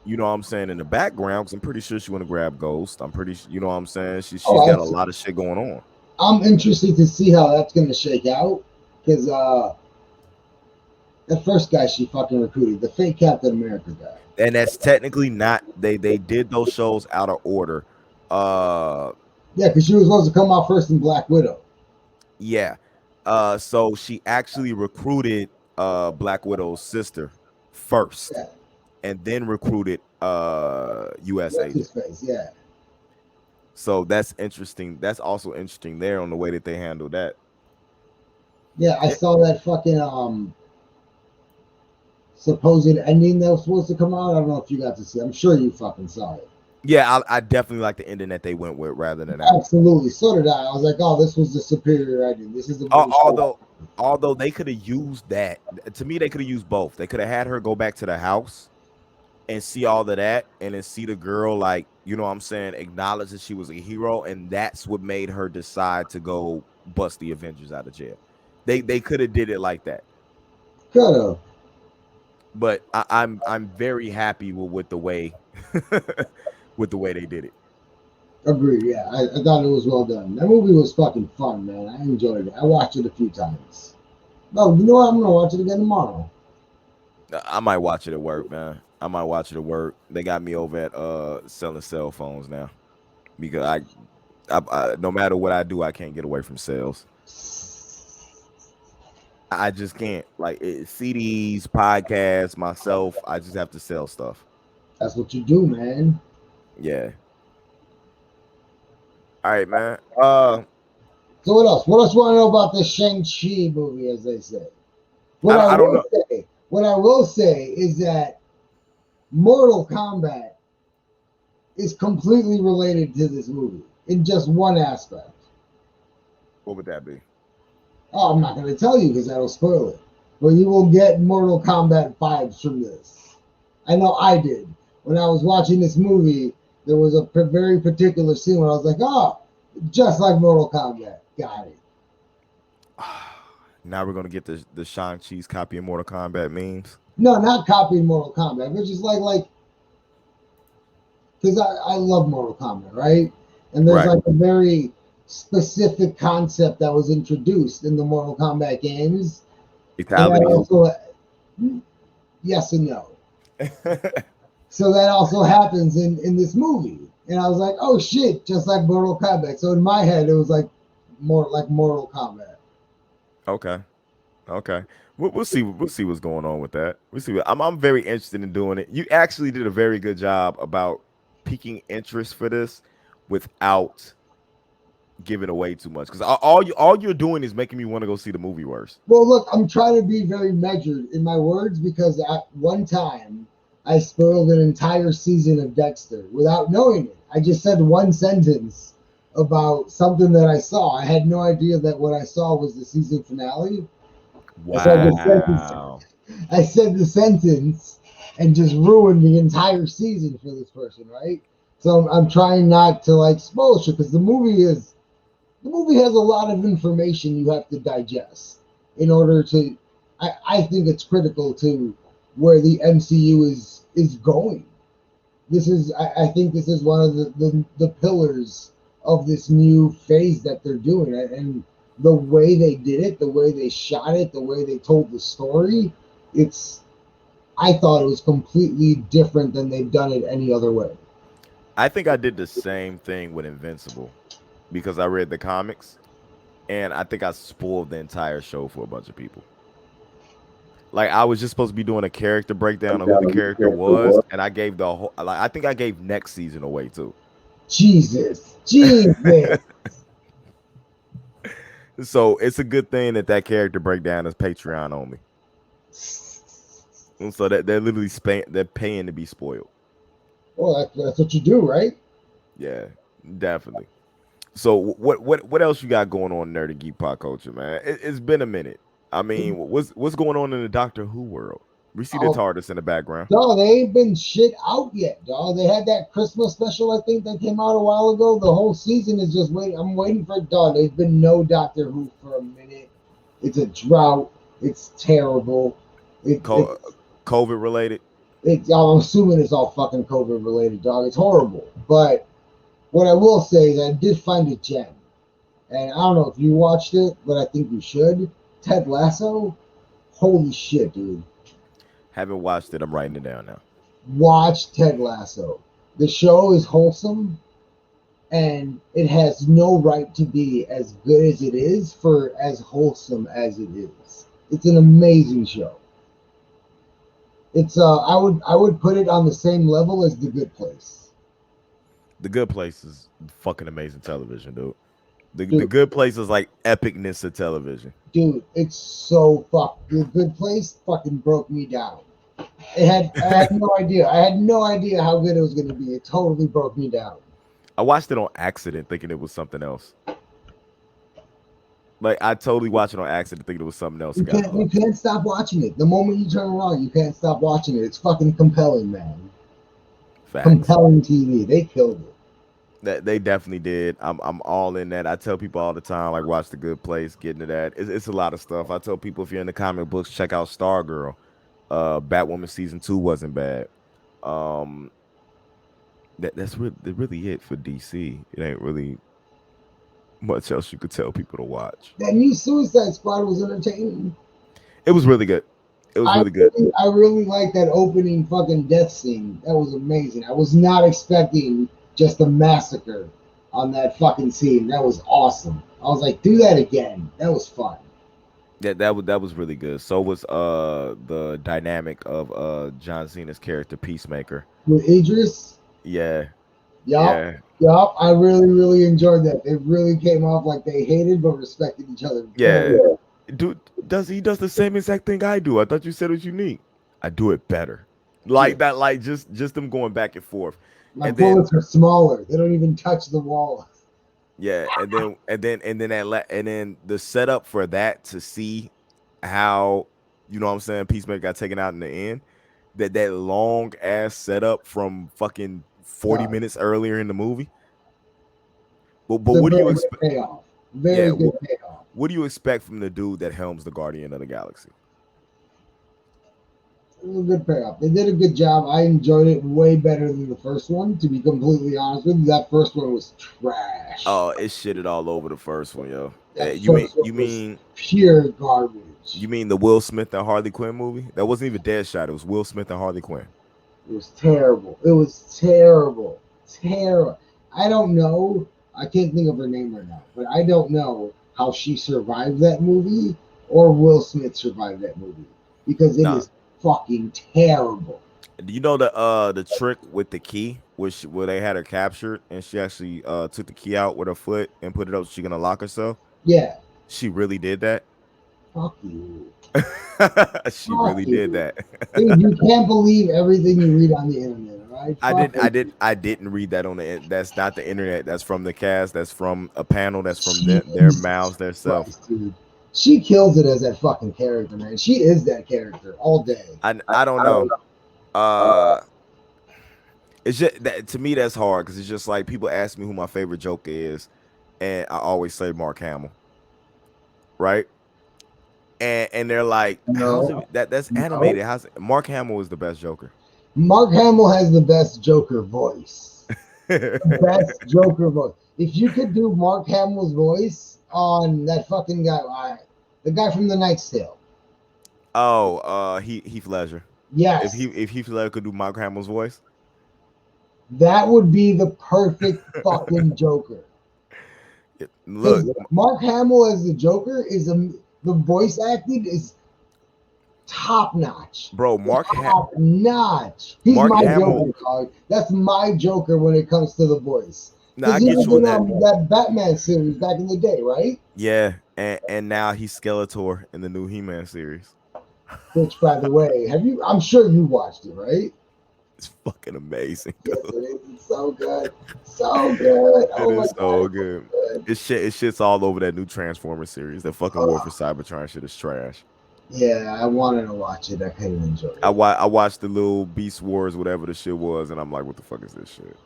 you know what I'm saying, in the background, because I'm pretty sure she want to grab Ghost. I'm pretty, you know what I'm saying. She's Oh, got a lot of shit going on, I'm interested to see how that's going to shake out because that first guy she fucking recruited, the fake Captain America guy. and that's technically not. They did those shows out of order. Uh, Yeah, because she was supposed to come out first in Black Widow. yeah. So she actually recruited Black Widow's sister first, Yeah, and then recruited U.S. what's his agent. face? Yeah, So that's interesting. That's also interesting there on the way that they handle that. yeah. I Yeah, saw that fucking supposed ending that was supposed to come out. I don't know if you got to see. I'm sure you fucking saw it. yeah, I definitely like the ending that they went with rather than that. Absolutely. So did I. I was like, oh, this was the superior ending. This is the Al- one. although although they could have used that, to me they could have used both. They could have had her go back to the house and see all of that and then see the girl, like, you know what I'm saying, acknowledge that she was a hero, and that's what made her decide to go bust the Avengers out of jail. They could have did it like that. Could have. But I'm very happy with the way with the way they did it. Agree. Yeah, I thought it was well done. That movie was fucking fun, man. I enjoyed it. I watched it a few times. No, you know what? I'm gonna watch it again tomorrow. I might watch it at work, man. I might watch it at work. They got me over at selling cell phones now because I no matter what I do, I can't get away from sales. I just can't. Like CDs, podcasts, myself. I just have to sell stuff. That's what you do, man. Yeah. All right, man. So what else? What else you want to know about the Shang-Chi movie, as they say? What I I don't will know. say, what I will say is that Mortal Kombat is completely related to this movie in just one aspect. What would that be? Oh, I'm not going to tell you because that'll spoil it. But you will get Mortal Kombat vibes from this. I know I did. When I was watching this movie, there was a very particular scene where I was like, oh, just like Mortal Kombat. Got it. Now we're gonna get the Shang-Chi's copy of Mortal Kombat memes. No, not copying Mortal Kombat, but just like because I love Mortal Kombat, right? And there's Right. like a very specific concept that was introduced in the Mortal Kombat games. And that Fatalities. also, yes and no. So that also happens in this movie. And I was like, oh shit, just like Mortal Kombat. So in my head, it was like more like Mortal Kombat. Okay. Okay. We'll see. We'll see what's going on with that. We'll see. I'm very interested in doing it. You actually did a very good job about piquing interest for this without giving away too much. Because all you're doing is making me want to go see the movie worse. Well, look, I'm trying to be very measured in my words because at one time I spoiled an entire season of Dexter without knowing it. I just said one sentence about something that I saw. I had no idea that what I saw was the season finale. So Wow. I said the sentence and just ruined the entire season for this person, right? So I'm trying not to like spoil shit because the movie has a lot of information you have to digest in order to. I think it's critical to where the MCU is going. I think this is one of the pillars of this new phase that they're doing, and the way they did it, the way they shot it, the way they told the story, it's I thought it was completely different than they've done it any other way. I think I did the same thing with Invincible because I read the comics and I think I spoiled the entire show for a bunch of people. Like I was just supposed to be doing a character breakdown of who the character was, and I gave the whole like I think I gave next season away too. Jesus. So it's a good thing that that character breakdown is Patreon only. And so that they're literally they're paying to be spoiled. Well, that's what you do, right? Yeah, definitely. So what else you got going on in Nerd and Geek Pop culture, man? It's been a minute. I mean, what's going on in the Doctor Who world? We see the Oh, TARDIS in the background. dog, they ain't been shit out yet, dog. They had that Christmas special, I think, that came out a while ago. The whole season is just waiting. I'm waiting for it, dog. There's been no Doctor Who for a minute. It's a drought. It's terrible. It, Co- it's COVID related. I'm assuming it's all fucking COVID related, dog. It's horrible. But what I will say is I did find a gem. And I don't know if you watched it, but I think you should. Ted Lasso. Holy shit, dude. Haven't watched it. I'm writing it down now. Watch Ted Lasso. The show is wholesome and it has no right to be as good as it is for as wholesome as it is. It's an amazing show. It's I would put it on the same level as The Good Place. The Good Place is fucking amazing television, dude. The Dude, Good Place is like epicness of television. it's so The Good Place fucking broke me down. I had no idea. I had no idea how good it was going to be. It totally broke me down. I watched it on accident, thinking it was something else. Like I totally watched it on accident, thinking it was something else. And got You hooked. can't stop watching it. The moment you turn around, you can't stop watching it. It's fucking compelling, man. Facts. Compelling TV. They killed it. That they definitely did. I'm all in that. I tell people all the time, like watch the Good Place, get into that. It's a lot of stuff. I tell people if you're in the comic books, check out Stargirl. Batwoman season 2 wasn't bad. Um, really it for DC. It ain't really much else you could tell people to watch. That new Suicide Squad was entertaining. It was really good. It was really good. I really like that opening fucking death scene. That was amazing. I was not expecting just a massacre on that fucking scene. That was awesome. I was like, do that again. That was fun. That was really good. So was the dynamic of John Cena's character Peacemaker. With Idris, Yeah. Yup. Yeah, Yup. I really, really enjoyed that. They really came off like they hated but respected each other very yeah. well. Dude, does the same exact thing I do. I thought you said it was unique. I do it better. Yeah. Like that, like just them going back and forth. My And then bullets are smaller. They don't even touch the wall. yeah, and then the setup for that to see how you know what I'm saying Peacemaker got taken out in the end. That long ass setup from fucking 40 Dog. minutes earlier in the movie. But It's a what do you very good expect? payoff. Yeah, Very good payoff. what do you expect from the dude that helms the Guardian of the Galaxy? It was a good payoff. They did a good job. I enjoyed it way better than the first one, to be completely honest with you. That first one was trash. Oh, it shitted all over the first one, yo. That You mean first one was pure garbage. you mean the Will Smith and Harley Quinn movie? That wasn't even Deadshot. It was Will Smith and Harley Quinn. It was terrible. It was terrible. Terrible. I don't know. I can't think of her name right now, but I don't know how she survived that movie or Will Smith survived that movie because it Nah. is fucking terrible. Do you know the trick with the key, which where they had her captured and she actually took the key out with her foot and put it up so she can unlock herself? Yeah. She really did that. Fuck you. She Fuck really did you. that. Dude, you can't believe everything you read on the internet, all right? Fucking I didn't read that on that's not the internet. That's from the cast. That's from a panel. That's from their Jesus mouths themselves. Christ, dude. She kills it as that fucking character, man. She is that character all day. I don't know. Uh it's just that to me that's hard because it's just like people ask me who my favorite Joker is, and I always say Mark Hamill, right? And they're like, how's No, it that's no. animated? How's it? Mark Hamill is the best Joker. Mark Hamill has the best Joker voice. The best Joker voice. If you could do Mark Hamill's voice on that fucking guy, the guy from The Knight's Tale. Oh, Heath Ledger. Yes, If Heath Ledger could do Mark Hamill's voice, that would be the perfect fucking Joker. look, Because Mark Hamill as the Joker is the voice acting is top notch. bro, Top notch. He's Mark my Hamill. Joker, dog. That's my Joker when it comes to the voice. No, Because I he get was you on in that. that Batman series back in the day, right? Yeah, and now he's Skeletor in the new He-Man series. Which, by the way, have you? I'm sure you watched it, right? It's fucking amazing, dude. Yes, it is. It's so good, so good. It Oh my is god, so it's so good. good. It shits all over that new Transformer series. That fucking War for Cybertron shit is trash. Yeah, I wanted to watch it. I couldn't enjoy it. I watched the little Beast Wars, whatever the shit was, and I'm like, what the fuck is this shit?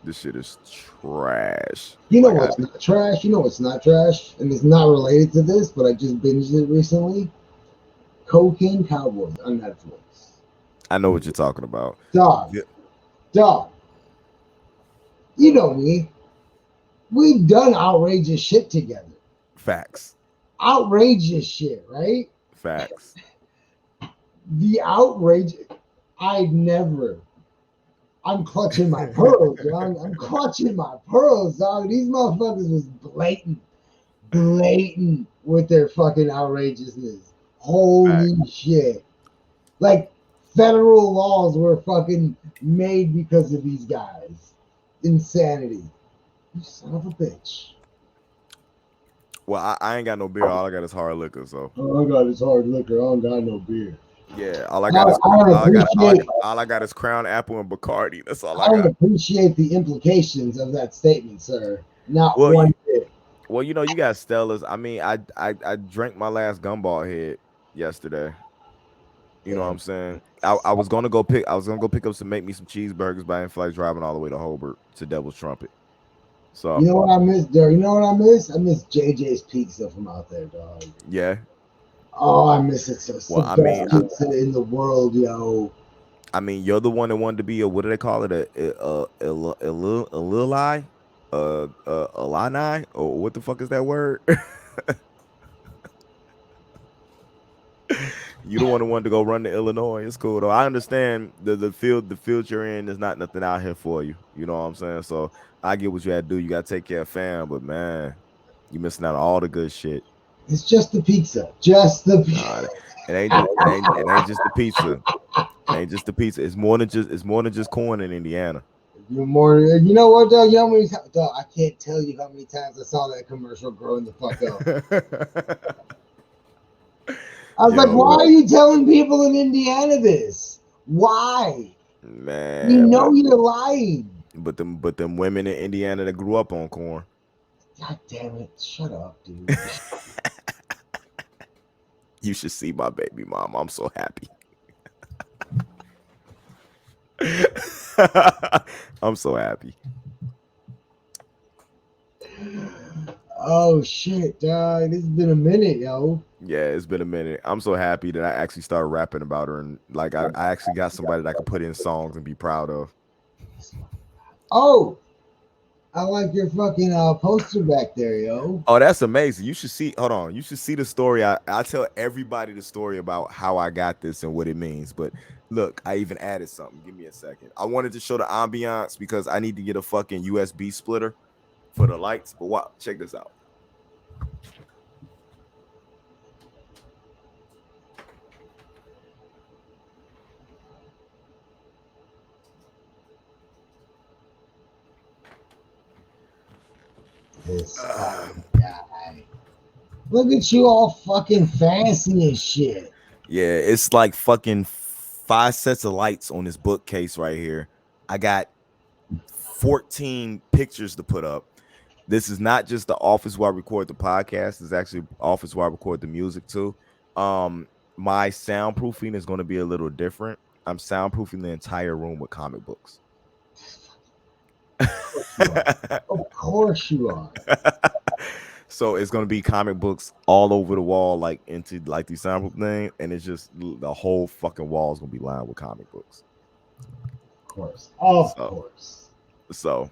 This shit is trash. You know Like what's not trash? You know what's not trash? And it's not related to this, but I just binged it recently. Cocaine Cowboys on Netflix. I know what you're talking about. Dog, Yeah, dog. You know me. We've done outrageous shit together. facts. Outrageous shit, right? Facts. The outrage. I never. I'm clutching my pearls, dog. I'm clutching my pearls, dog. These motherfuckers was blatant with their fucking outrageousness. Facts. Holy shit. Like, federal laws were fucking made because of these guys. Insanity. You son of a bitch. Well, I ain't got no beer. All I got is hard liquor. So Oh, I got this hard liquor. I don't got no beer. yeah, all I got is all I got is Crown Apple and Bacardi. That's all I I don't got. appreciate the implications of that statement, sir. Not Well, one bit. well, you know, you got Stellas. I mean, I drank my last gumball head yesterday. You know what Yeah. I'm saying? I was gonna go pick up some make me some cheeseburgers, but I didn't feel like driving all the way to Hobart to Devil's Trumpet. You So know what I miss, there? You know what I miss? I miss JJ's Pizza from out there, dog. yeah. Oh, I miss it. It's the Well, best pizza in the world, yo. I mean, you're the one that wanted to be a what do they call it? A little lie? A lie? Or what the fuck is that word? You the one who wanted to go run to Illinois. It's cool though. I understand the field you're in is not nothing out here for you. You know what I'm saying? So I get what you had to do. You gotta take care of fam, but man, you missing out on all the good shit. It's just the pizza. Just the Nah, pizza. it ain't just the pizza. It ain't just the pizza. It's more than just corn in Indiana. You're more. You know what, dog? You know how many times? Dog, I can't tell you how many times I saw that commercial growing the fuck up. I was like, why Yo, are you telling people in Indiana this? Why? You man, know you're lying. but them women in Indiana that grew up on corn. God damn it. Shut up, dude. You should see my baby mom. I'm so happy. I'm so happy. Oh shit, dog. This has been a minute, yo. Yeah, it's been a minute. I'm so happy that I actually started rapping about her, and like I actually got somebody that I could put in songs and be proud of. Oh, I like your fucking poster back there, yo. Oh, that's amazing. You should see. Hold on. You should see the story. I tell everybody the story about how I got this and what it means. But look, I even added something. Give me a second. I wanted to show the ambiance because I need to get a fucking USB splitter for the lights. But wow, check this out. This fucking guy. Look at you all fucking fancy and shit. Yeah, it's like fucking 5 sets of lights on this bookcase right here. I got 14 pictures to put up. This is not just the office where I record the podcast. It's actually office where I record the music too. My soundproofing is going to be a little different. I'm soundproofing the entire room with comic books. Of course you are. So it's going to be comic books all over the wall, like into like the soundproof thing, and it's just the whole fucking wall is going to be lined with comic books. Of course. Of course. So,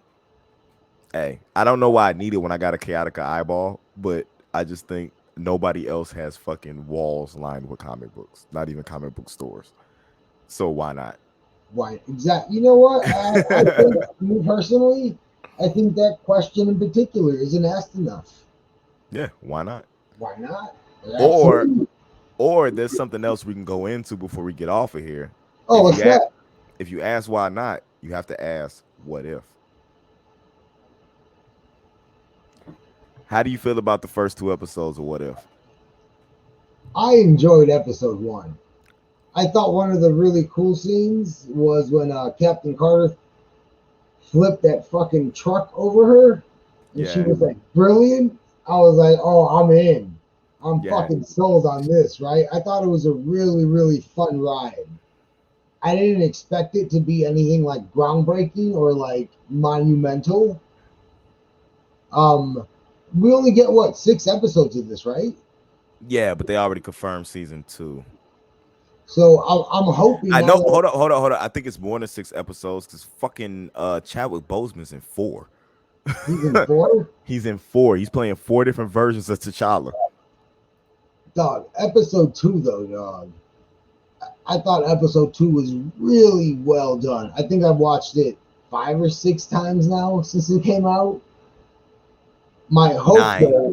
hey, I don't know why I need it when I got a chaotic eyeball, but I just think nobody else has fucking walls lined with comic books, not even comic book stores. So why not? Why? Exactly. You know what? I think, me personally, I think that question in particular isn't asked enough. Yeah, why not? Why not? Or Absolutely. or there's something else we can go into before we get off of here. Oh, what's that? If you ask why not, you have to ask what if. How do you feel about the first 2 episodes of What If? I enjoyed episode 1. I thought one of the really cool scenes was when Captain Carter flipped that fucking truck over her, and she Yeah. was like, brilliant. I was like, oh, I'm in. I'm Yeah. fucking sold on this, right? I thought it was a really, really fun ride. I didn't expect it to be anything like groundbreaking or like monumental. We only get what, 6 episodes of this, right? Yeah, but they already confirmed season 2. So I'm hoping. I know. Hold on. I think it's more than 6 episodes because fucking Chadwick Boseman's in 4. He's in 4. He's in 4. He's playing 4 different versions of T'Challa. Dog, episode 2 though, dog. I thought episode 2 was really well done. I think I've watched it 5 or 6 times now since it came out. My hope 9. though,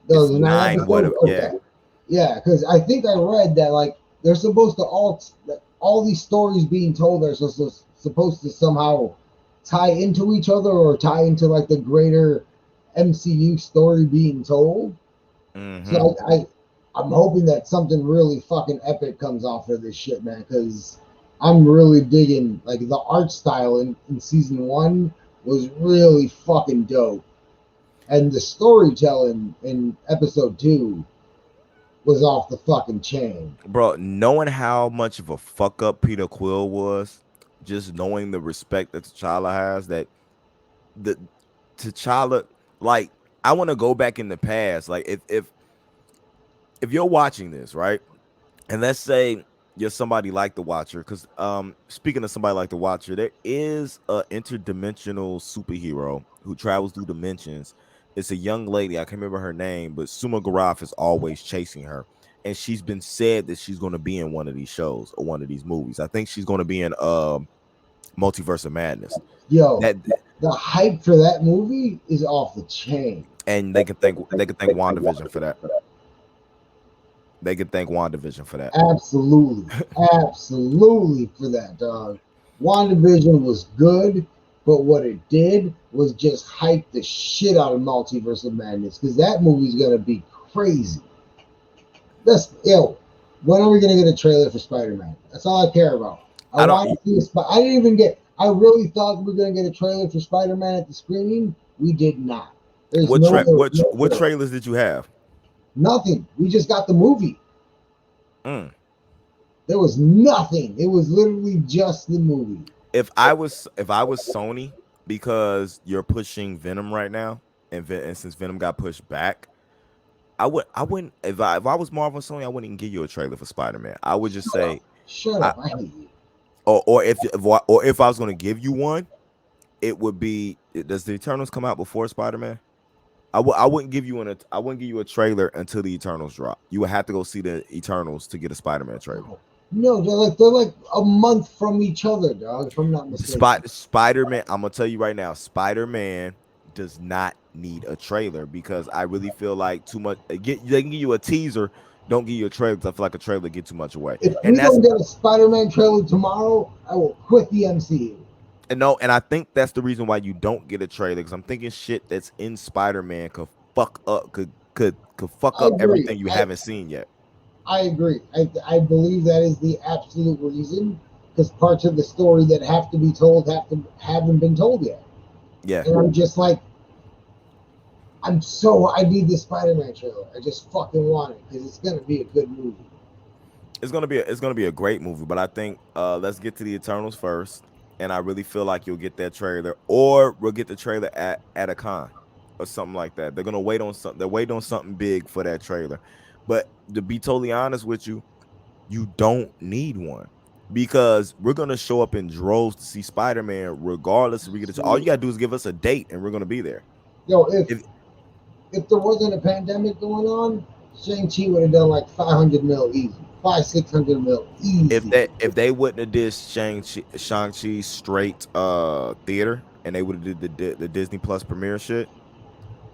It's those 9 9. episodes. Okay. Yeah, because I think I read that like they're supposed to all these stories being told are supposed to somehow tie into each other or tie into like the greater MCU story being told. Mm-hmm. So I'm hoping that something really fucking epic comes off of this shit, man, because I'm really digging like the art style in season 1 was really fucking dope. And the storytelling in episode 2 was off the fucking chain. Bro, knowing how much of a fuck up Peter Quill was, just knowing the respect that T'Challa has, that the T'Challa, like, I want to go back in the past. Like, if you're watching this, right, and let's say you're somebody like the Watcher, because speaking of somebody like the Watcher, there is a interdimensional superhero who travels through dimensions. It's a young lady, I can't remember her name, but Suma Garaf is always chasing her, and she's been said that she's going to be in one of these shows or one of these movies. I think she's going to be in Multiverse of Madness. Yo, That the hype for that movie is off the chain. and they can thank WandaVision for that. They can thank WandaVision for that. Absolutely. Absolutely for that, dog. WandaVision was good, But what it did was just hype the shit out of Multiverse of Madness because that movie's gonna be crazy. That's ill. When are we gonna get a trailer for Spider-Man? That's all I care about. I I don't. want to see I didn't even get. I really thought we were gonna get a trailer for Spider-Man at the screening. We did not. There's What no no what trailer. trailers did you have? Nothing. We just got the movie. Mm. There was nothing. It was literally just the movie. If I was Sony, because you're pushing Venom right now, and since Venom got pushed back, I wouldn't if I was Marvel and Sony, I wouldn't even give you a trailer for Spider-Man. I would just Shut up. say Shut I up. I hate you. or if I was gonna give you one, it would be, does the Eternals come out before Spider-Man? I wouldn't give you I wouldn't give you a trailer until the Eternals drop. You would have to go see the Eternals to get a Spider-Man trailer. No, no, they're like a month from each other, dog. If I'm not mistaken. Spider-Man, I'm gonna tell you right now, Spider-Man does not need a trailer because I really feel like too much. They can give you a teaser, don't give you a trailer. 'Cause I feel like a trailer get too much away, If and we that's don't get a Spider-Man trailer tomorrow, I will quit the MCU. and no, and I think that's the reason why you don't get a trailer because I'm thinking shit that's in Spider-Man could fuck I up agree. everything you haven't seen yet. I agree. I believe that is the absolute reason because parts of the story that have to be told haven't been told yet. Yeah, And I'm just like, I need this Spider-Man trailer. I just fucking want it because it's gonna be a good movie. it's gonna be a great movie, but I think let's get to the Eternals first, and I really feel like you'll get that trailer, or we'll get the trailer at a con or something like that. They're gonna wait on something. They're waiting on something big for that trailer. But to be totally honest with you, you don't need one because we're gonna show up in droves to see Spider Man regardless. If we get all you gotta do is give us a date, and we're gonna be there. Yo, if If if there wasn't a pandemic going on, Shang-Chi would have done like 500 mil easy, 600 mil easy. if they wouldn't have did Shang-Chi straight theater and they would have did the Disney Plus premiere shit,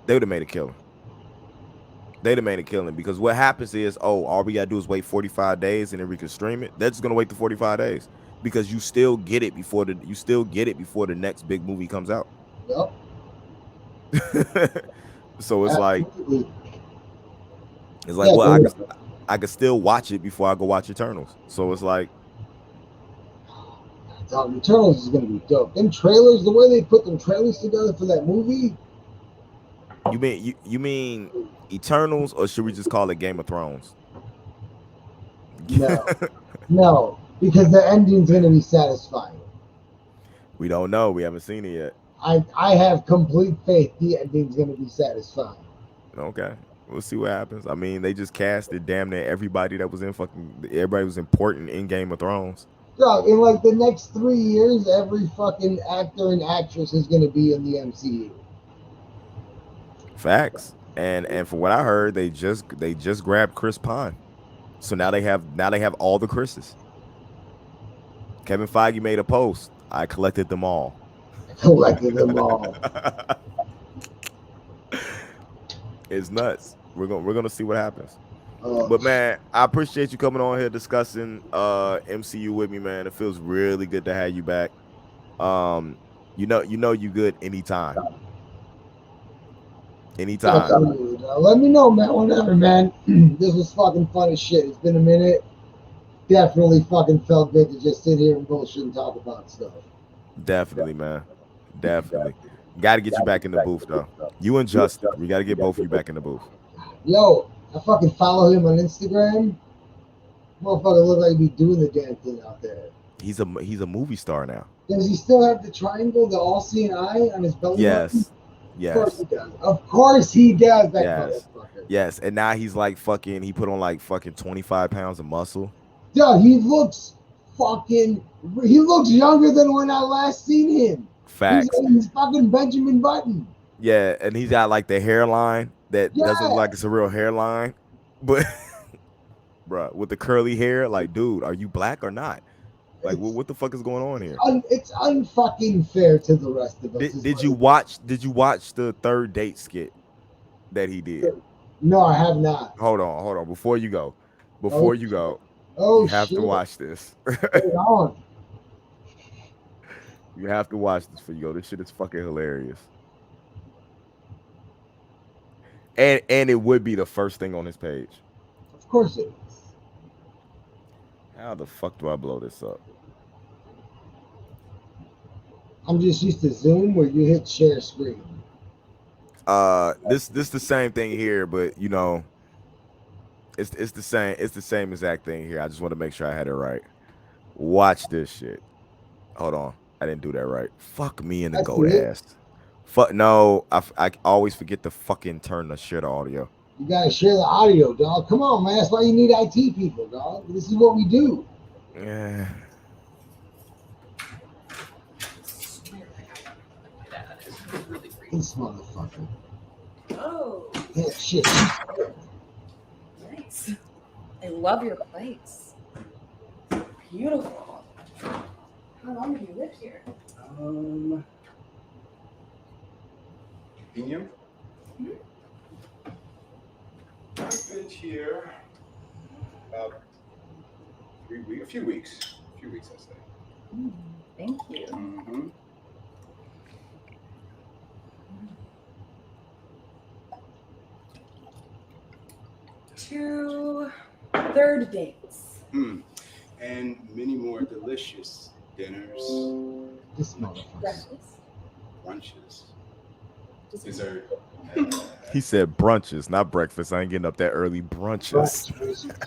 they would have made a killing. They'd have made a killing because what happens is, oh, all we gotta do is wait 45 days and then we can stream it. They're just gonna wait the 45 days because you still get it before the next big movie comes out. Yep, So absolutely. it's like Yeah, well, dude. I could still watch it before I go watch Eternals. So it's like Eternals is gonna be dope. Them trailers, the way they put them trailers together for that movie. you mean Eternals, or should we just call it Game of Thrones? No, no, because the ending's gonna be satisfying. We don't know. We haven't seen it yet. I have complete faith the ending's gonna be satisfying. Okay. We'll see what happens. I mean, they just casted damn near everybody that was in everybody was important in Game of Thrones. So in like the next 3 years, every fucking actor and actress is gonna be in the MCU. Facts. And from what I heard, they just grabbed Chris Pine. So now they have all the Chris's. Kevin Feige made a post. I collected them all. Collected them all. It's nuts. We're gonna see what happens. Uh, But man, I appreciate you coming on here discussing MCU with me, man. It feels really good to have you back. Um, you good anytime. Anytime. let me know, man. Whenever, man. This was fucking fun as shit. It's been a minute. Definitely fucking felt good to just sit here and bullshit and talk about stuff. Definitely, man. Definitely. Got to get you back in the booth though. You and Justin, we got to get both of you back in the booth. Yo, I fucking follow him on Instagram. Motherfucker look like he be doing the damn thing out there. He's a movie star now. Does he still have the triangle, the all-seeing eye on his belly button? Yes. Of course he does. Of course he does. That Yes. motherfucker. Yes. And now he's like fucking. He put on like fucking 25 pounds of muscle. Dude, he looks fucking. He looks younger than when I last seen him. Facts. He's fucking Benjamin Button. Yeah, and he's got like the hairline that doesn't look Yeah. like it's a real hairline, but bruh, with the curly hair, like, dude, are you black or not? Like, what the fuck is going on here? It's unfucking fair to the rest of us. Did you watch the third date skit that he did? No, I have not. Hold on. Before you go, Oh you have shit. to watch this. Hold on. You have to watch this for yo. This shit is fucking hilarious. And it would be the first thing on his page. Of course it is. How the fuck do I blow this up? I'm just used to Zoom where you hit share screen. This the same thing here, but you know, it's the same exact thing here. I just want to make sure I had it right. Watch this shit. Hold on. I didn't do that right. Fuck me in the I goat see it. ass. Fuck no. I always forget to fucking turn the shit audio. You gotta share the audio, dog. Come on, man. That's why you need IT people, dog. This is what we do. Yeah. This motherfucker. Oh, Yeah, shit. nice. I love your place. Beautiful. How long have you lived here? Opinion? I've been here about a few weeks. A few weeks, I say. Thank you. Mm-hmm. Two third dates. And many more delicious dinners, This motherfucker. Breakfast. brunches, Just dessert. He said brunches, not breakfast. I ain't getting up that early. Brunches.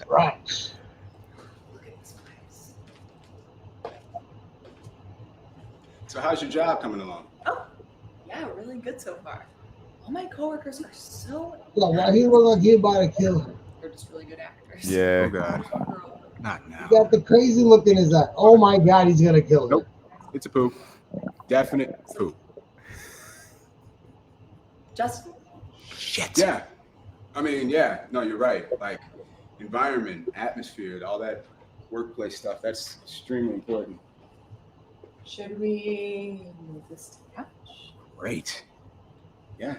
Brunch. look at this place. So how's your job coming along? Oh, yeah, really good so far. All my coworkers are so Yeah, why he look like he about to kill her? they're just really good actors. Yeah. Oh God, Girl. not now. He got the crazy look in his eye. Oh my god, he's gonna kill her. Nope. It's a poop. Definite poop. Justin? Shit. Yeah. I mean, yeah. No, you're right. Like environment, atmosphere, all that workplace stuff. That's extremely important. Should we move this to the couch? Great. Yeah.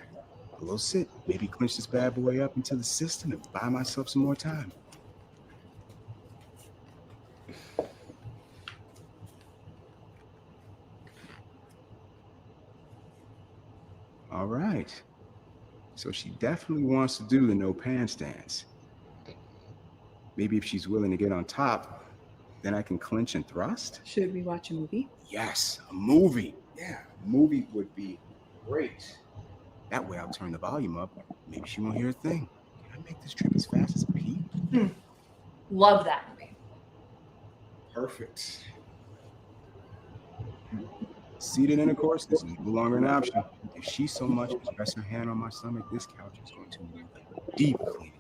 A little sit. Maybe clinch this bad boy up into the system and buy myself some more time. All right. So she definitely wants to do the no pants dance. Maybe if she's willing to get on top, then I can clinch and thrust? Should we watch a movie? Yes, a movie. Yeah, a movie would be great. That way I'll turn the volume up. Maybe she won't hear a thing. Can I make this trip as fast as a pea? Love that movie. Perfect. Seated intercourse is no longer an option. If she so much as rests her hand on my stomach, this couch is going to need a deep cleaning.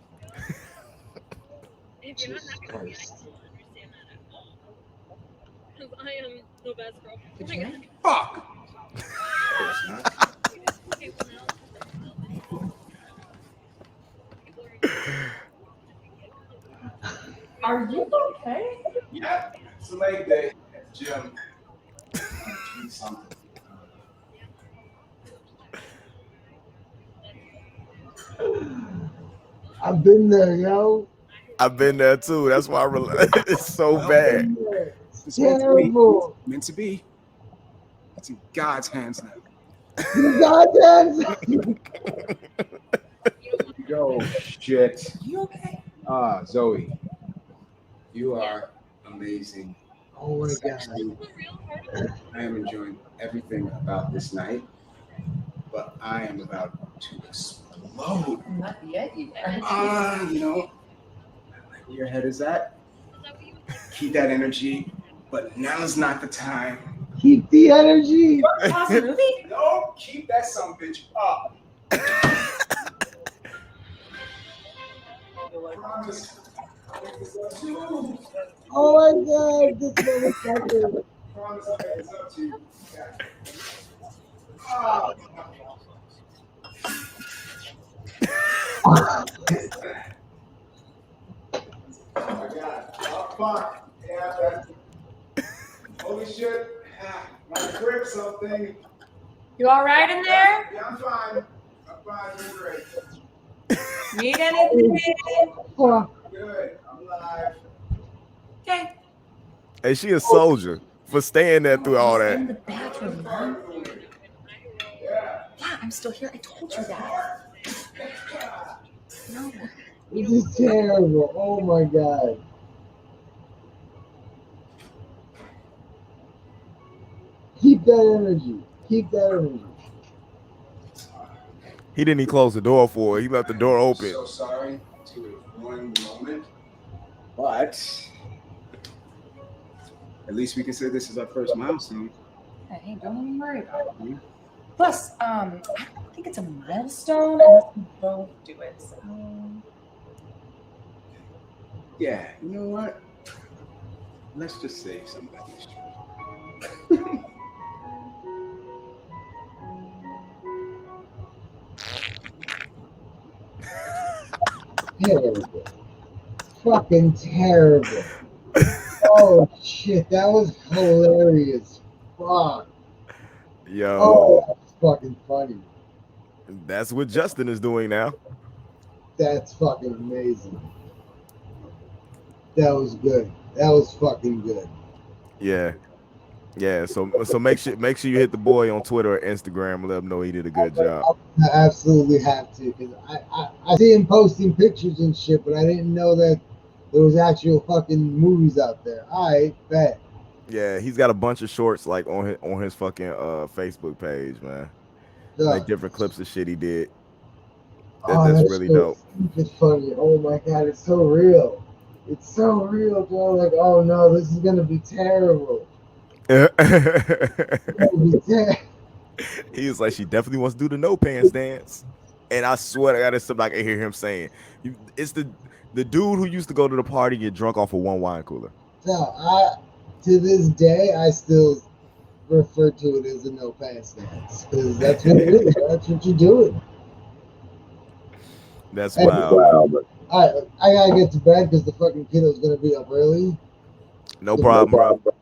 If you're not happy with me, I still understand that at all. Because I am the best girl. Good Oh my God. night. Fuck! Of course not. Okay, well now, people are Are you okay? Yeah, it's a leg day at the gym. Eat something. I've been there, yo. I've been there too. That's why it's so bad. It's meant to be. Terrible. Meant to be. It's in God's hands now. Goddamn. Yo, shit. You okay? Zoe, you are amazing. Oh my god. Sexy. I am enjoying everything about this night, but I am about to explode. Not yet, you are. You know, I like where your head is at. Keep that energy, but now's not the time. Keep the energy. Pause the movie? No, keep that son bitch up. Promise. Oh my god, this motherfucker. Promise I'll make this up to you. Yeah. Oh. Oh my god. Oh fuck. Yeah, that's... Holy shit. My grip something. You all right in there? Yeah, I'm fine. I'm fine. I'm great. Need anything? Fuck. Good. I'm alive. Okay. And she a soldier for staying there through all In that. the bathroom. Yeah, I'm still here. I told you that. No. This is terrible. Oh my god. Keep that energy. Keep that energy. He didn't even close the door for her. He left the door open. So sorry to have ruined the moment, but at least we can say this is our first milestone. Hey, don't even worry about it. Plus, I don't think it's a milestone unless we both do it. So. Yeah, you know what? Let's just save somebody's Terrible. Fucking terrible. Oh shit, that was hilarious. Fuck. Yo, Oh, that's fucking funny. that's what Justin is doing now. That's fucking amazing. That was good. That was fucking good. Yeah. Yeah, so make sure you hit the boy on Twitter or Instagram and let him know he did a good job. I absolutely have to because I see him posting pictures and shit, but I didn't know that there was actual fucking movies out there. All right, bet. Yeah, he's got a bunch of shorts like on his fucking Facebook page, man. Like So, different clips of shit he did. oh, That's that's really so dope. stupid funny. Oh my god, it's so real. It's so real, bro. Like, oh no, this is gonna be terrible. It's gonna be He was like, she definitely wants to do the no pants dance. And I swear to God, it's something I can hear him saying. It's the dude who used to go to the party and get drunk off of one wine cooler. So to this day, I still refer to it as a no pants dance because that's what it is. That's what you're doing. That's Hey, wild. I gotta get to bed because the fucking kiddo's gonna be up early. No So, problem, bro. but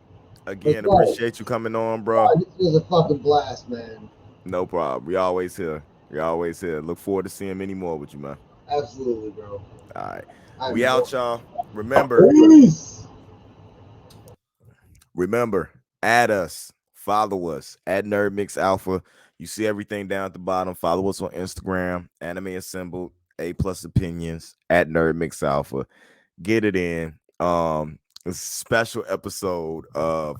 Again, no, appreciate you coming on, bro. this was a fucking blast, man. No problem. We always here. We always here. Look forward to seeing many more with you, man. Absolutely, bro. All right. I'm We out, y'all. Remember, Peace. add us, follow us at NerdMix Alpha. You see everything down at the bottom. Follow us on Instagram, Anime Assembled, A Plus Opinions at NerdMix Alpha. Get it in. A special episode of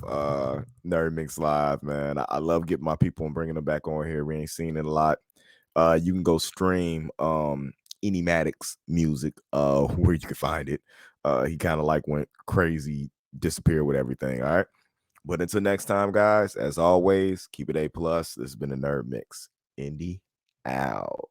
Nerd Mix Live, man. I love getting my people and bringing them back on here. We ain't seen it a lot. You can go stream Enigmatic's music where you can find it. He kind of like went crazy, disappeared with everything. All right. But until next time, guys, as always, keep it A plus. This has been a Nerd Mix. Indie out.